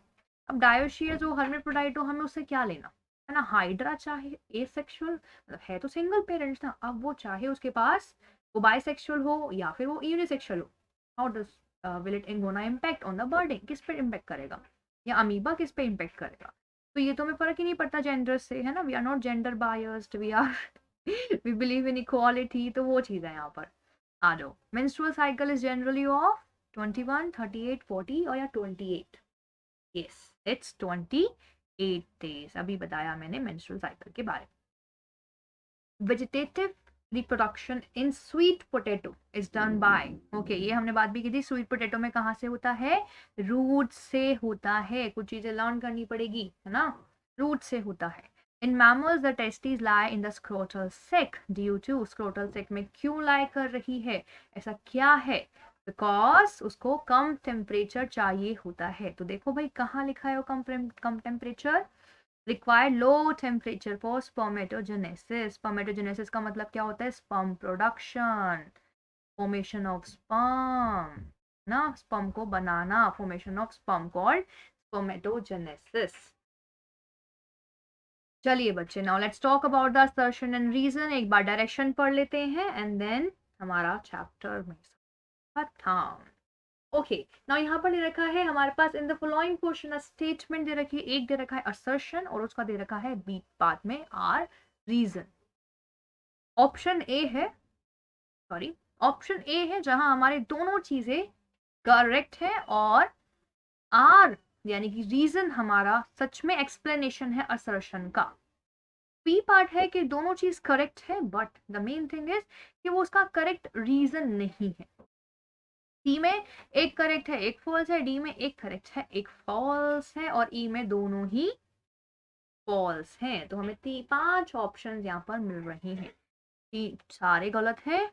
अब डायोशियस हो हर्मेफ्रोडाइट हो हमें उससे क्या लेना, है ना। हाइड्रा चाहे एसेक्सुअल मतलब है तो सिंगल पेरेंट्स ना, अब वो चाहे उसके पास वो बाइसेक्सुअल हो या फिर वो यूनिसेक्सुअल हो, how does will it gonna impact on the breeding, किस पे इम्पैक्ट करेगा, या अमीबा किस पे इम्पैक्ट करेगा, तो ये तो हमें फर्क ही नहीं पड़ता जेंडर से, है ना, we are not gender biased, we are we believe in equality, तो वो चीज है यहाँ पर। आ जाओ, menstrual cycle is generally of 21, 38, 40 और या 28, यस इट्स 28 डेज, अभी बताया मैंने मेंस्ट्रुअल साइकिल के बारे में। Vegetative reproduction in sweet potato is done by, okay ये हमने बात भी की थी, स्वीट पोटैटो में कहाँ से होता है, रूट से होता है, कुछ चीजें लर्न करनी पड़ेगी, है ना, रूट से होता है। In mammals the testis lie in the scrotal sac, due to, scrotal sac में क्यों लाई कर रही है, ऐसा क्या है, बिकॉज उसको कम टेम्परेचर चाहिए होता है, तो देखो भाई कहाँ लिखा है वो कम temperature, required low temperature for spermatogenesis, spermatogenesis का मतलब क्या होता है, sperm production, formation of sperm ना, स्पर्म को बनाना, formation of sperm called spermatogenesis. चलिए बच्चे, now let's talk about the assertion and reason. एक बार डायरेक्शन पढ़ लेते हैं एंड देन हमारा चैप्टर में खत्म। ओके, नाउ यहाँ पर दे रखा है हमारे पास in the following question statement दे रखी है, एक दे रखा है असर्शन और उसका दे रखा है बी बाद में आर रीजन। ऑप्शन ए है, सॉरी, ऑप्शन ए है जहां हमारे दोनों चीजें करेक्ट है और आर यानी कि रीजन हमारा सच में एक्सप्लेनेशन है असर्शन का। बी पार्ट है कि दोनों चीज करेक्ट है but the main thing is कि वो उसका करेक्ट रीजन नहीं है। सी में एक करेक्ट है एक फॉल्स है, डी में एक करेक्ट है एक फॉल्स है और ई में दोनों ही फॉल्स हैं। तो हमें 5 ऑप्शन यहाँ पर मिल रहे हैं कि सारे गलत हैं,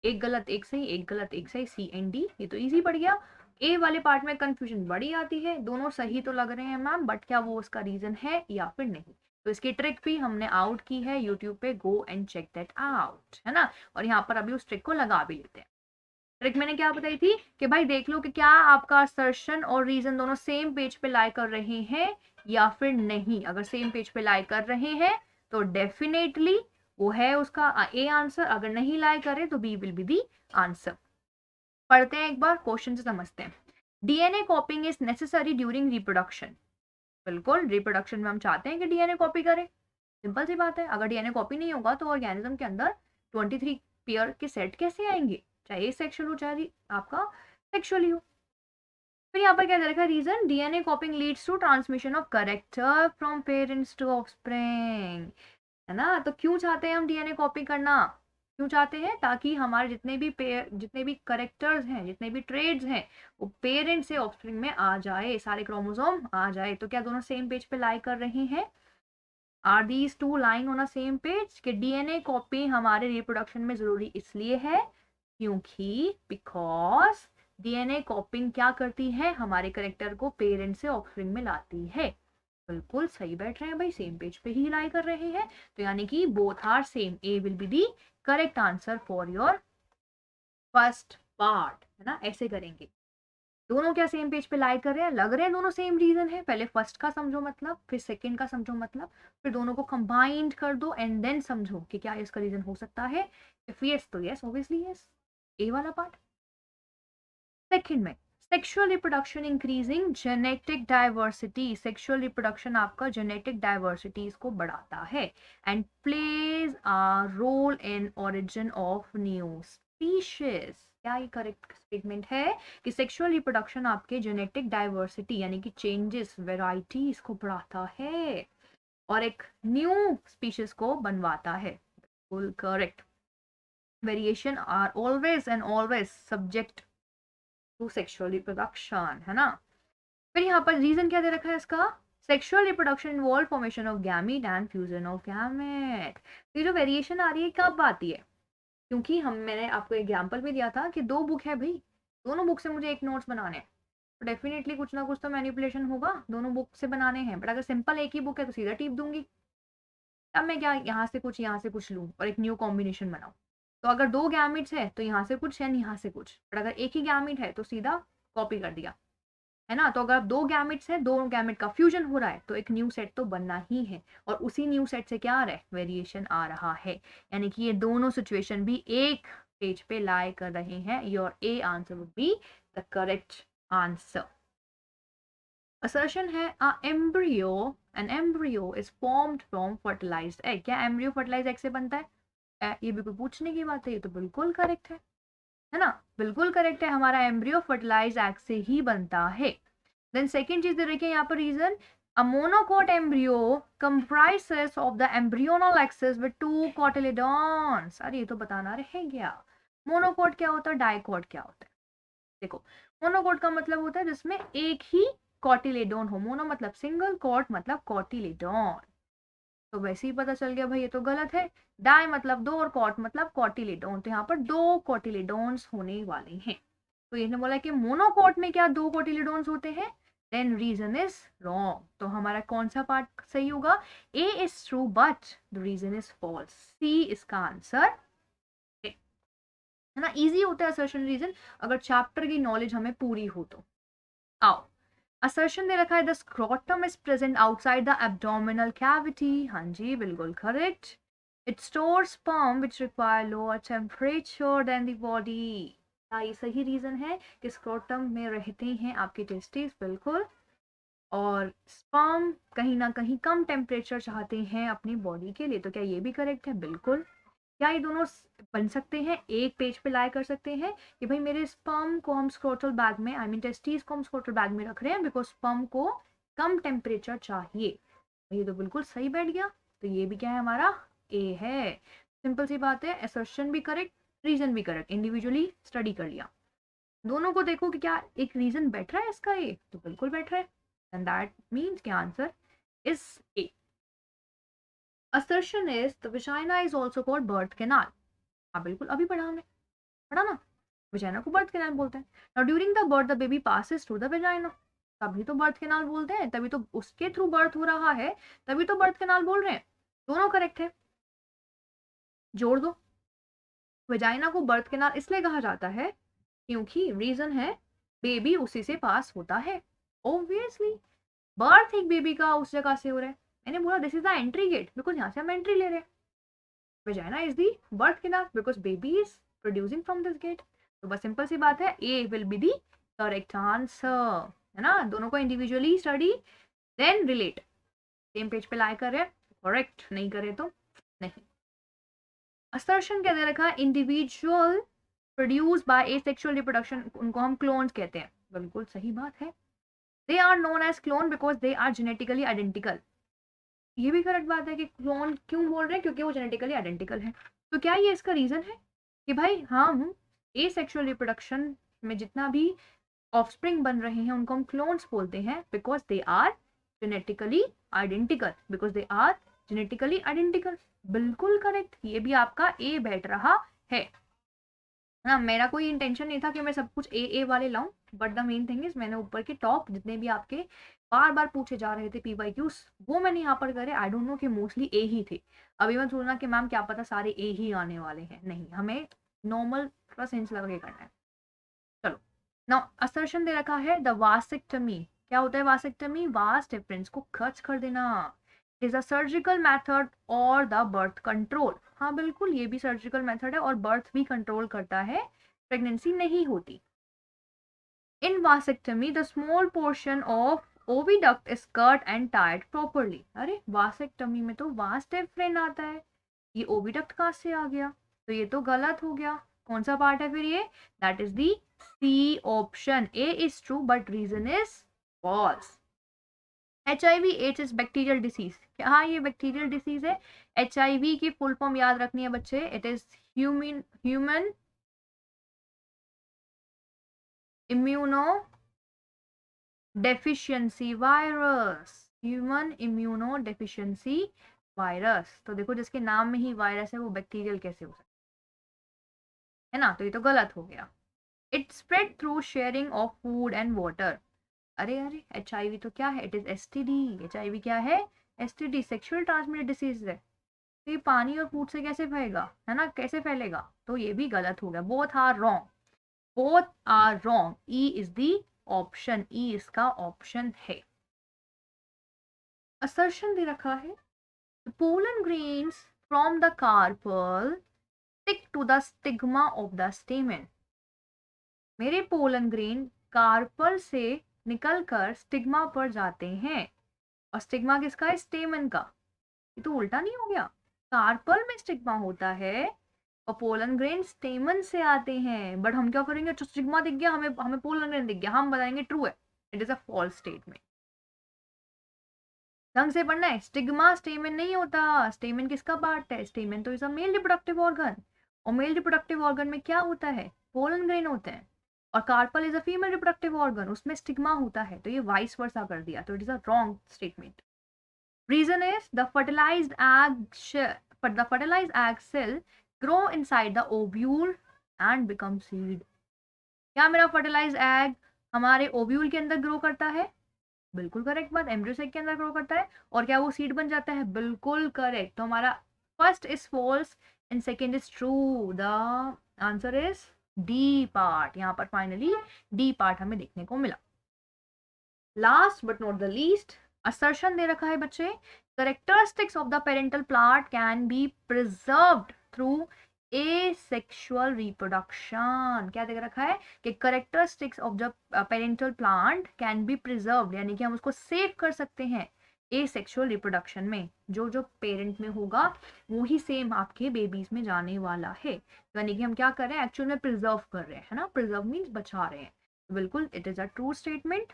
एक गलत एक सही, एक गलत एक सही, सी एंड डी। ये तो इजी पड़ गया। ए वाले पार्ट में कंफ्यूजन बड़ी आती है, दोनों सही तो लग रहे हैं मैम बट क्या वो उसका रीजन है या फिर नहीं। तो इसकी ट्रिक भी हमने आउट की है यूट्यूब पे, go and check that out, है ना। और यहाँ पर अभी उस ट्रिक को लगा भी लेते हैं। ट्रिक मैंने क्या बताई थी कि भाई देख लो कि क्या आपका असर्शन और रीजन दोनों सेम पेज पे लाई कर रहे हैं या फिर नहीं। अगर सेम पेज पे लाई कर रहे हैं तो डेफिनेटली वो है उसका ए आंसर, अगर नहीं लाई करे तो B will be the answer. पढ़ते हैं एक बार, क्वेश्चन से समझते हैं। DNA copying is necessary during reproduction. बिल्कुल, रिप्रोडक्शन में हम चाहते हैं कि डीएनए कॉपी करे, सिंपल सी बात है। अगर डीएनए कॉपी नहीं होगा तो ऑर्गेनिज्म के अंदर 23 पेयर के सेट कैसे आएंगे, चाहे ए सेक्शुअल हो चाहे आपका सेक्शुअली हो। फिर यहाँ पर क्या दे रखा है reason, DNA copying leads to transmission of character from parents to offspring, है ना। तो क्यों चाहते हैं हम डीएनए कॉपी करना, क्यों चाहते हैं, ताकि हमारे जितने भी करेक्टर्स हैं, जितने भी ट्रेड्स हैं वो पेरेंट से ऑफस्प्रिंग में आ जाए, सारे क्रोमोसोम आ जाए। तो क्या दोनों सेम पेज पे लाई कर रहे हैं, are these two line on a same page. कि डीएनए कॉपी हमारे रिप्रोडक्शन में जरूरी इसलिए है क्योंकि बिकॉज डीएनए कॉपिंग क्या करती है, हमारे करेक्टर को पेरेंट से ऑफस्प्रिंग में लाती है। बिल्कुल सही बैठ रहे हैं भाई, सेम पेज पे ही लाई कर रहे हैं। तो यानी कि both are same, A will be the correct answer for your first part, है ना। ऐसे करेंगे, दोनों क्या सेम पेज पे लाई कर रहे हैं, लग रहे हैं दोनों सेम रीजन है। पहले फर्स्ट का समझो मतलब, फिर सेकंड का समझो मतलब, फिर दोनों को कंबाइंड कर दो एंड देन समझो कि क्या इसका रीजन हो सकता है। इफ यस तो यस, ऑब्वियसली यस, ए वाला पार्ट। सेकंड में sexual reproduction increasing genetic diversity. Sexual reproduction आपका जेनेटिक डाइवर्सिटीज को बढ़ाता है and plays a role in origin of new species. क्या ये करेक्ट स्टेटमेंट है कि सेक्सुअल रिप्रोडक्शन आपके जेनेटिक डाइवर्सिटी यानी कि चेंजेस, वेराइटीज को बढ़ाता है और एक न्यू स्पीशीज को बनवाता है। बिल्कुल correct. Variation are always and always subject to sexual reproduction, है ना। फिर यहाँ पर रीजन क्या दे रखा है इसका, sexual reproduction involve formation of gamete and fusion of gamete. तो ये जो वेरिएशन आ रही है कब आती है, क्योंकि मैंने आपको एग्जांपल भी दिया था कि 2 बुक है भाई, दोनों बुक से मुझे एक नोट्स बनाने हैं, तो डेफिनेटली कुछ ना कुछ तो मैनिपुलेशन होगा, दोनों बुक से बनाने हैं। बट अगर सिंपल एक ही बुक है तो सीधा टिप दूंगी, अब मैं क्या यहाँ से कुछ लूँ और एक न्यू कॉम्बिनेशन बनाऊँ। तो अगर 2 गैमिट्स है तो यहाँ से कुछ एंड यहाँ से कुछ, बट अगर एक ही गैमिट है तो सीधा कॉपी कर दिया, है ना। तो अगर 2 गैमिट्स है, 2 गैमिट का फ्यूजन हो रहा है तो एक न्यू सेट तो बनना ही है और उसी न्यू सेट से क्या आ रहा है, वेरिएशन आ रहा है। यानी कि ये दोनों सिचुएशन भी एक पेज पे लाई कर रहे हैं। Your A answer would be the correct answer. Assertion है an embryo is formed from fertilised egg. क्या एम्ब्रियो फर्टिलाइज्ड एग से बनता है, ये बिल्कुल पूछने की बात है, ये तो बिल्कुल करेक्ट है ना, बिल्कुल करेक्ट है। हमारा एम्ब्रियो फर्टिलाइज्ड एग से ही बनता है। देन सेकंड चीज देखिए यहाँ पर reason, a monocot embryo comprises of the embryonal axis with 2 cotyledons। अरे ये तो बताना रह गया, मोनोकोट क्या होता है, डाइकोट क्या होता है। देखो, मोनोकोट का मतलब होता है जिसमें एक ही कॉटिलेडोन हो, मोनो मतलब सिंगल, कॉट मतलब कॉटिलेडोन। तो वैसे ही पता चल गया भाई ये तो गलत है। डाई मतलब 2 और कॉट मतलब कॉटिलेडोन, तो यहाँ पर 2 कॉटिलेडोन्स होने वाले हैं। तो इसने बोला कि मोनोकोट में क्या 2 कॉटिलेडोन्स होते हैं, देन रीजन इज रॉन्ग। तो हमारा कौन सा पार्ट सही होगा, A is true but the reason is false, C इसका आंसर है ना। इजी होता है असर्शन रीजन अगर चैप्टर की नॉलेज हमें पूरी हो तो। आओ असर्शन दे रखा है the scrotum is present outside the abdominal cavity, हाँ जी बिल्कुल correct. It stores sperm which require lower temperature than the body. क्या ये सही रीजन है कि स्क्रोटम में रहते हैं आपके टेस्टिस? बिल्कुल. और स्पर्म कहीं ना कहीं कम टेम्परेचर चाहते हैं अपनी बॉडी के लिए, तो क्या ये भी करेक्ट है? बिल्कुल. क्या ये दोनों बन सकते हैं, एक पेज पे लाई कर सकते हैं कि भाई मेरे स्पर्म को हम स्क्रोटल बैग में, आई मीन टेस्टीज को हम स्क्रोटल बैग में रख रहे हैं बिकॉज स्पर्म को कम टेम्परेचर चाहिए. ये तो बिल्कुल सही बैठ गया. तो ये भी क्या है हमारा? ए है. सिंपल सी बात है, असर्शन भी करेक्ट, रीजन भी करेक्ट. इंडिविजुअली स्टडी कर लिया, दोनों को देखो कि क्या एक रीजन बैठ रहा है इसका, ये तो बिल्कुल बैठ रहा है. एंड दैट मीन्स के answer is a. assertion is the vagina is also called birth canal. हाँ बिल्कुल, अभी पढ़ा हमने, पढ़ा ना, वजाइना को बर्थ कैनाल बोलते हैं. Now during the birth the baby passes through the vagina, तभी तो बर्थ कैनाल बोलते हैं, तभी तो उसके थ्रू बर्थ हो रहा है, तभी तो बर्थ कैनाल बोल रहे हैं. दोनों करेक्ट है, जोड़ दो. वजाइना को बर्थ कैनाल इसलिए कहा जाता है क्योंकि रीजन है बेबी उसी से पास होता है. ऑब्वियसली बर्थ एक बेबी का उस जगह से हो रहा है. मैंने बोला this is the entry get because यहाँ से हम एंट्री ले रहे हैं. vagina is the birth canal because baby is producing from this gate. तो बस सिंपल सी बात है, A will be the correct answer. है ना, दोनों को individually study then relate. Same page पे लाई कर रहे हैं, करेक्ट. नहीं करे तो नहीं. असर्शन क्या दे रखा है? Individual produce by asexual reproduction, उनको हम क्लोन्स कहते हैं. बिल्कुल सही बात है. They are known as clone because they are genetically identical. ये भी करेक्ट बात है कि क्लोन क्यों बोल रहे हैं, क्योंकि वो जेनेटिकली आइडेंटिकल है. तो क्या ये इसका रीजन है कि भाई हम ए सेक्सुअल रिप्रोडक्शन में जितना भी ऑफस्प्रिंग बन रहे हैं उनको हम क्लोन्स बोलते हैं because they are genetically identical, because they are genetically identical. बिल्कुल करेक्ट, ये भी आपका ए बैठ रहा है ना. मेरा कोई इंटेंशन नहीं था कि मैं सब कुछ ए वाले लाऊं, but the main thing is मैंने ऊपर के टॉप जितने भी आपके बार बार पूछे जा रहे थे PYQs, वो मैंने यहाँ पर करे. आई डोंट नो कि मोस्टली ए ही थे. अभी मैं सोचना कि मैम क्या पता सारे ए ही आने वाले हैं, नहीं, हमें नॉर्मल थोड़ा सेंस लगा के करना है. चलो नाउ असर्शन दे रखा है द वासेक्टमी. क्या होता है वासेक्टमी? वास्ट डिफरेंस को खर्च कर देना. इज अ सर्जिकल मेथड और द बर्थ कंट्रोल. हाँ बिल्कुल, ये भी सर्जिकल मेथड है और बर्थ भी कंट्रोल करता है, प्रेगनेंसी नहीं होती. In vasectomy the small portion of oviduct is cut and tied properly. अरे वासेक्टमी में तो वास डिफरेंस आता है, ये ओविडक्ट कहाँ से आ गया? तो ये तो गलत हो गया. कौन सा पार्ट है फिर ये? That is the C option. A is true but reason is false. HIV AIDS is bacterial disease. हाँ ये बैक्टीरियल डिसीज है. HIV की फुल फॉर्म याद रखनी है बच्चे. It is human immunodeficiency virus. Human immunodeficiency virus. तो देखो जिसके नाम में ही वायरस है वो बैक्टीरियल कैसे हो सकता है ना. तो ये तो गलत हो गया. It spread through sharing of food and water. अरे अरे HIV तो क्या है? It is STD. HIV क्या है? STD, सेक्सुअल ट्रांसमिटेड डिसीज है. तो ये पानी और फूड से कैसे फैलेगा, है ना, कैसे फैलेगा? तो ये भी गलत हो गया. Both are wrong, both are wrong. E is the option, E इसका ऑप्शन है. असर्शन दे रखा है pollen grains from the carpel stick to the stigma of the stamen. मेरे पोलन ग्रेन कार्पल से निकलकर स्टिग्मा पर जाते हैं. और स्टिग्मा किसका है? स्टेमन का. ये तो उल्टा नहीं हो गया? कार्पल में स्टिग्मा होता है और पोलन ग्रेन स्टेमन से आते हैं. बट हम क्या करेंगे? तो स्टिग्मा दिख गया हमें, हमें पोलन ग्रेन दिख गया, हम बताएंगे ट्रू है. It is a false statement. ढंग से पढ़ना है. स्टिग्मा स्टेमन नहीं होता. स्टेमन किसका पार्ट है? स्टेमन तो is a male reproductive organ. और मेल रिप्रोडक्टिव ऑर्गन में क्या होता है? पोलन ग्रेन होते हैं. और carpel is a female reproductive organ, उसमें स्टिग्मा होता है. तो ये वाइस वर्सा कर दिया, तो it is a wrong statement. Reason is the fertilised egg cell grow inside the ovule and become seed. क्या मेरा फर्टिलाइज्ड एग हमारे ओव्यूल के अंदर ग्रो करता है? बिल्कुल करेक्ट बात. एम्ब्रियो सेक के अंदर ग्रो करता है. और क्या वो सीड बन जाता है? बिल्कुल करेक्ट. तो हमारा first is false and second is true. The answer is D part. यहाँ पर फाइनली डी पार्ट हमें देखने को मिला. Last but not the least, assertion दे रखा है बच्चे, characteristics of the parental plant can be preserved through asexual reproduction. क्या दे रखा है कि characteristics of the parental plant can be preserved, यानी कि हम उसको सेव कर सकते हैं एसेक्सुअल रिप्रोडक्शन में। जो जो पेरेंट में होगा वो ही सेम आपके बेबीज में जाने वाला है, यानी कि हम क्या कर रहे हैं, एक्चुअल में प्रिजर्व कर रहे हैं, है ना, प्रिजर्व मीन्स बचा रहे हैं। बिल्कुल it is a true statement.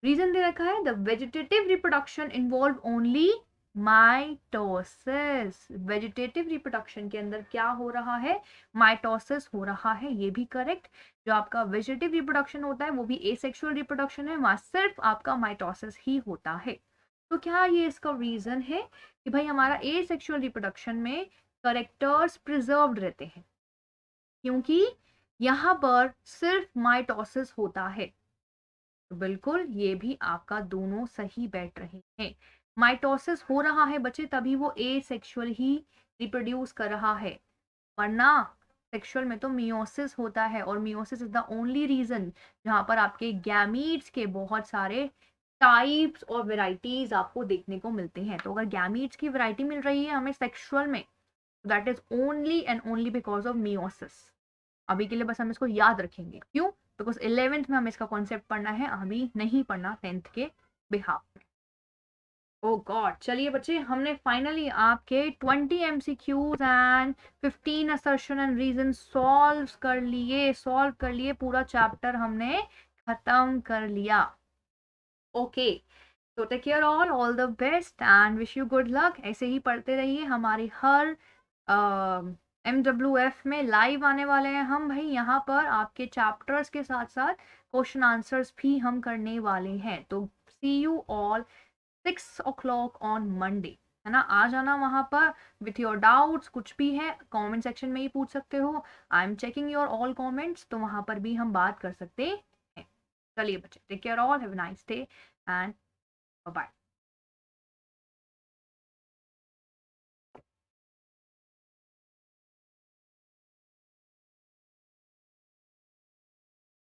Reason दे रखा है, the vegetative reproduction involve only mitosis. Vegetative reproduction के अंदर क्या हो रहा है, माइटोसिस हो रहा है, ये भी करेक्ट। जो आपका वेजिटेटिव रिप्रोडक्शन होता है वो भी एसेक्सुअल रिप्रोडक्शन है, वहां सिर्फ आपका माइटोसिस ही होता है। तो क्या ये इसका रीजन है कि भाई हमारा एसेक्सुअल रिप्रोडक्शन में करेक्टर्स प्रिजर्व्ड रहते हैं, क्योंकि यहां पर सिर्फ माइटोसिस होता है। तो बिल्कुल ये भी आपका दोनों सही बैठ रहे हैं। माइटोसिस हो रहा है बच्चे तभी वो एसेक्सुअल ही रिप्रोड्यूस कर रहा है, वरना सेक्सुअल में तो मियोसिस होता है, और meiosis is the only reason जहां पर आपके गैमीट्स के बहुत सारे टाइप्स और वेराइटीज आपको देखने को मिलते हैं। तो अगर गैमीट्स की वैरायटी मिल रही है हमें सेक्सुअल में, that is only and only because of meiosis. अभी के लिए बस हम इसको याद रखेंगे, क्यों, बिकॉज 11th में हमें इसका कॉन्सेप्ट पढ़ना है, अभी नहीं पढ़ना 10th के बिहाफ में। ओ गॉड, चलिए बच्चे, हमने फाइनली आपके 20 MCQs and 15 assertion and reason solve कर लिए, पूरा चैप्टर हमने खत्म कर लिया। ओके, तो take care, all the best and wish you good luck. ऐसे ही पढ़ते रहिए, हमारी हर MWF में लाइव आने वाले हैं हम भाई, यहाँ पर आपके चैप्टर्स के साथ साथ क्वेश्चन आंसर्स भी हम करने वाले हैं। तो see you all 6 o'clock on Monday, है ना, आ जाना वहां पर विथ योर डाउट्स, कुछ भी है कमेंट सेक्शन में ही पूछ सकते हो। I am checking your all comments, तो वहां पर भी हम बात कर सकते हैं। चलिए बच्चे, take care all, have a nice day and bye.